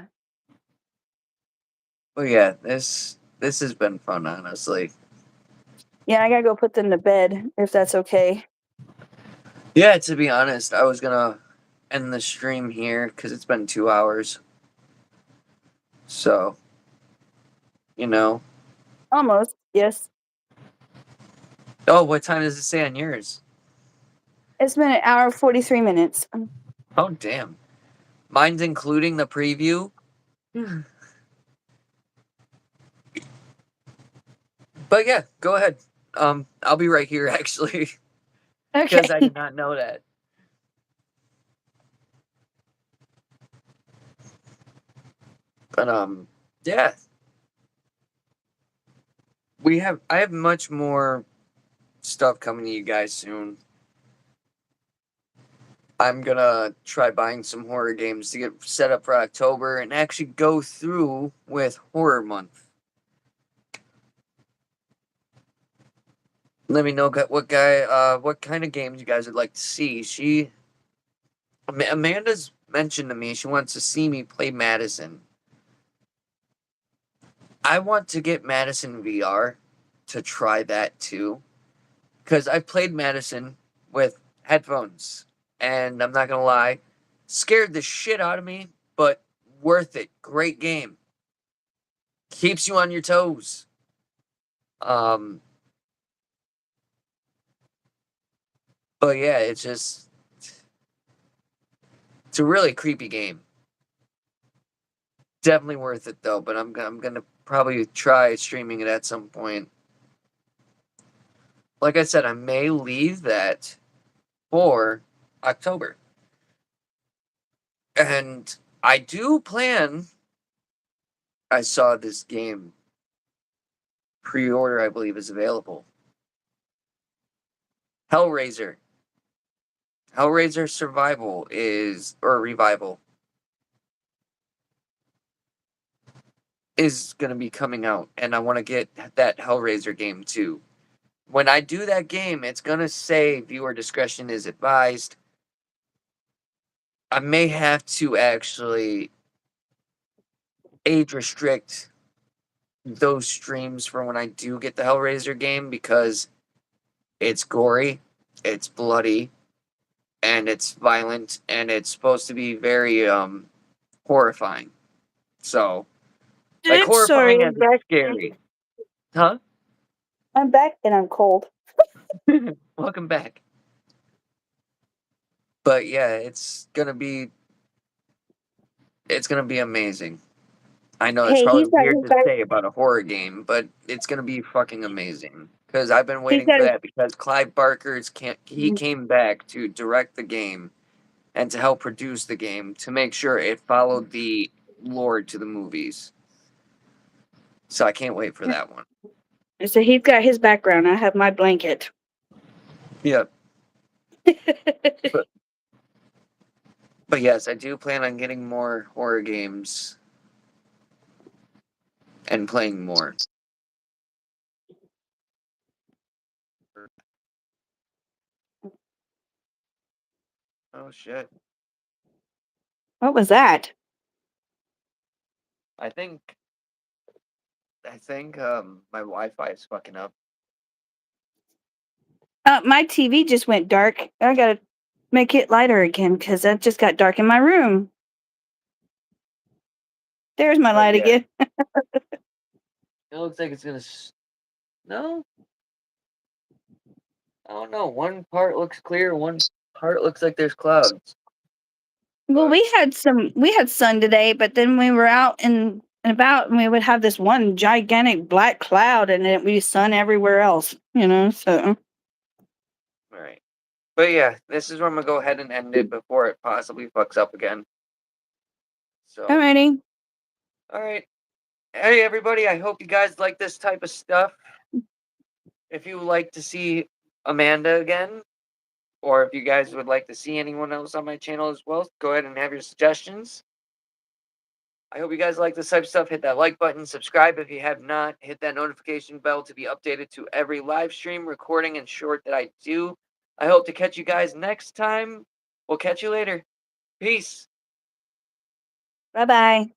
But yeah, this has been fun, honestly. yeah, I gotta go put them to bed if that's okay. Yeah, to be honest, I was gonna end the stream here because it's been 2 hours. So, you know. Almost, yes. Oh, what time does it say on yours? It's been an hour 43 minutes. Oh, damn. Mine's including the preview. But yeah, go ahead. I'll be right here actually because I Okay. did not know that. But yeah. I have much more stuff coming to you guys soon. I'm gonna try buying some horror games to get set up for October and actually go through with horror month. Let me know what kind of games you guys would like to see. Amanda's mentioned to me she wants to see me play Madison. I want to get Madison VR to try that too. Because I played Madison with headphones. And I'm not going to lie, scared the shit out of me, but worth it. Great game. Keeps you on your toes. Um, but yeah, it's a really creepy game. Definitely worth it though, but I'm gonna probably try streaming it at some point. Like I said, I may leave that for October. And I do plan I saw this game pre-order, I believe, is available. Hellraiser. Hellraiser Survival or Revival is going to be coming out, and I want to get that Hellraiser game too. When I do that game, it's going to say viewer discretion is advised. I may have to actually age restrict those streams for when I do get the Hellraiser game because it's gory, it's bloody, and it's violent, and it's supposed to be very horrifying. So, like I'm sorry, horrifying I'm as it's back. scary. Huh? I'm back and I'm cold. Welcome back. But yeah, it's gonna be amazing. I know it's Hey, probably he's got weird his to back. say about a horror game, but it's gonna be fucking amazing. Because I've been He's waiting got for his. that because Clive Barker's he came back to direct the game and to help produce the game to make sure it followed the lore to the movies. So I can't wait for that one. So he's got his background. I have my blanket. Yep. But yes, I do plan on getting more horror games and playing more. Oh shit. What was that? I think my Wi-Fi is fucking up. My TV just went dark. I gotta make it lighter again because it just got dark in my room. There's my But light yeah, again. it looks like it's gonna. No, I don't know. One part looks clear. One part looks like there's clouds. Well, But we had sun today, but then we were out and about, and we would have this one gigantic black cloud, and it would be sun everywhere else. So all right. But yeah, this is where I'm gonna go ahead and end it before it possibly fucks up again. So, alrighty. all right. Hey everybody, I hope you guys like this type of stuff. If you would like to see Amanda again, or if you guys would like to see anyone else on my channel as well, go ahead and have your suggestions. I hope you guys like this type of stuff. Hit that like button, subscribe if you have not, hit that notification bell to be updated to every live stream, recording, and short that I do. I hope to catch you guys next time. We'll catch you later. Peace. Bye bye.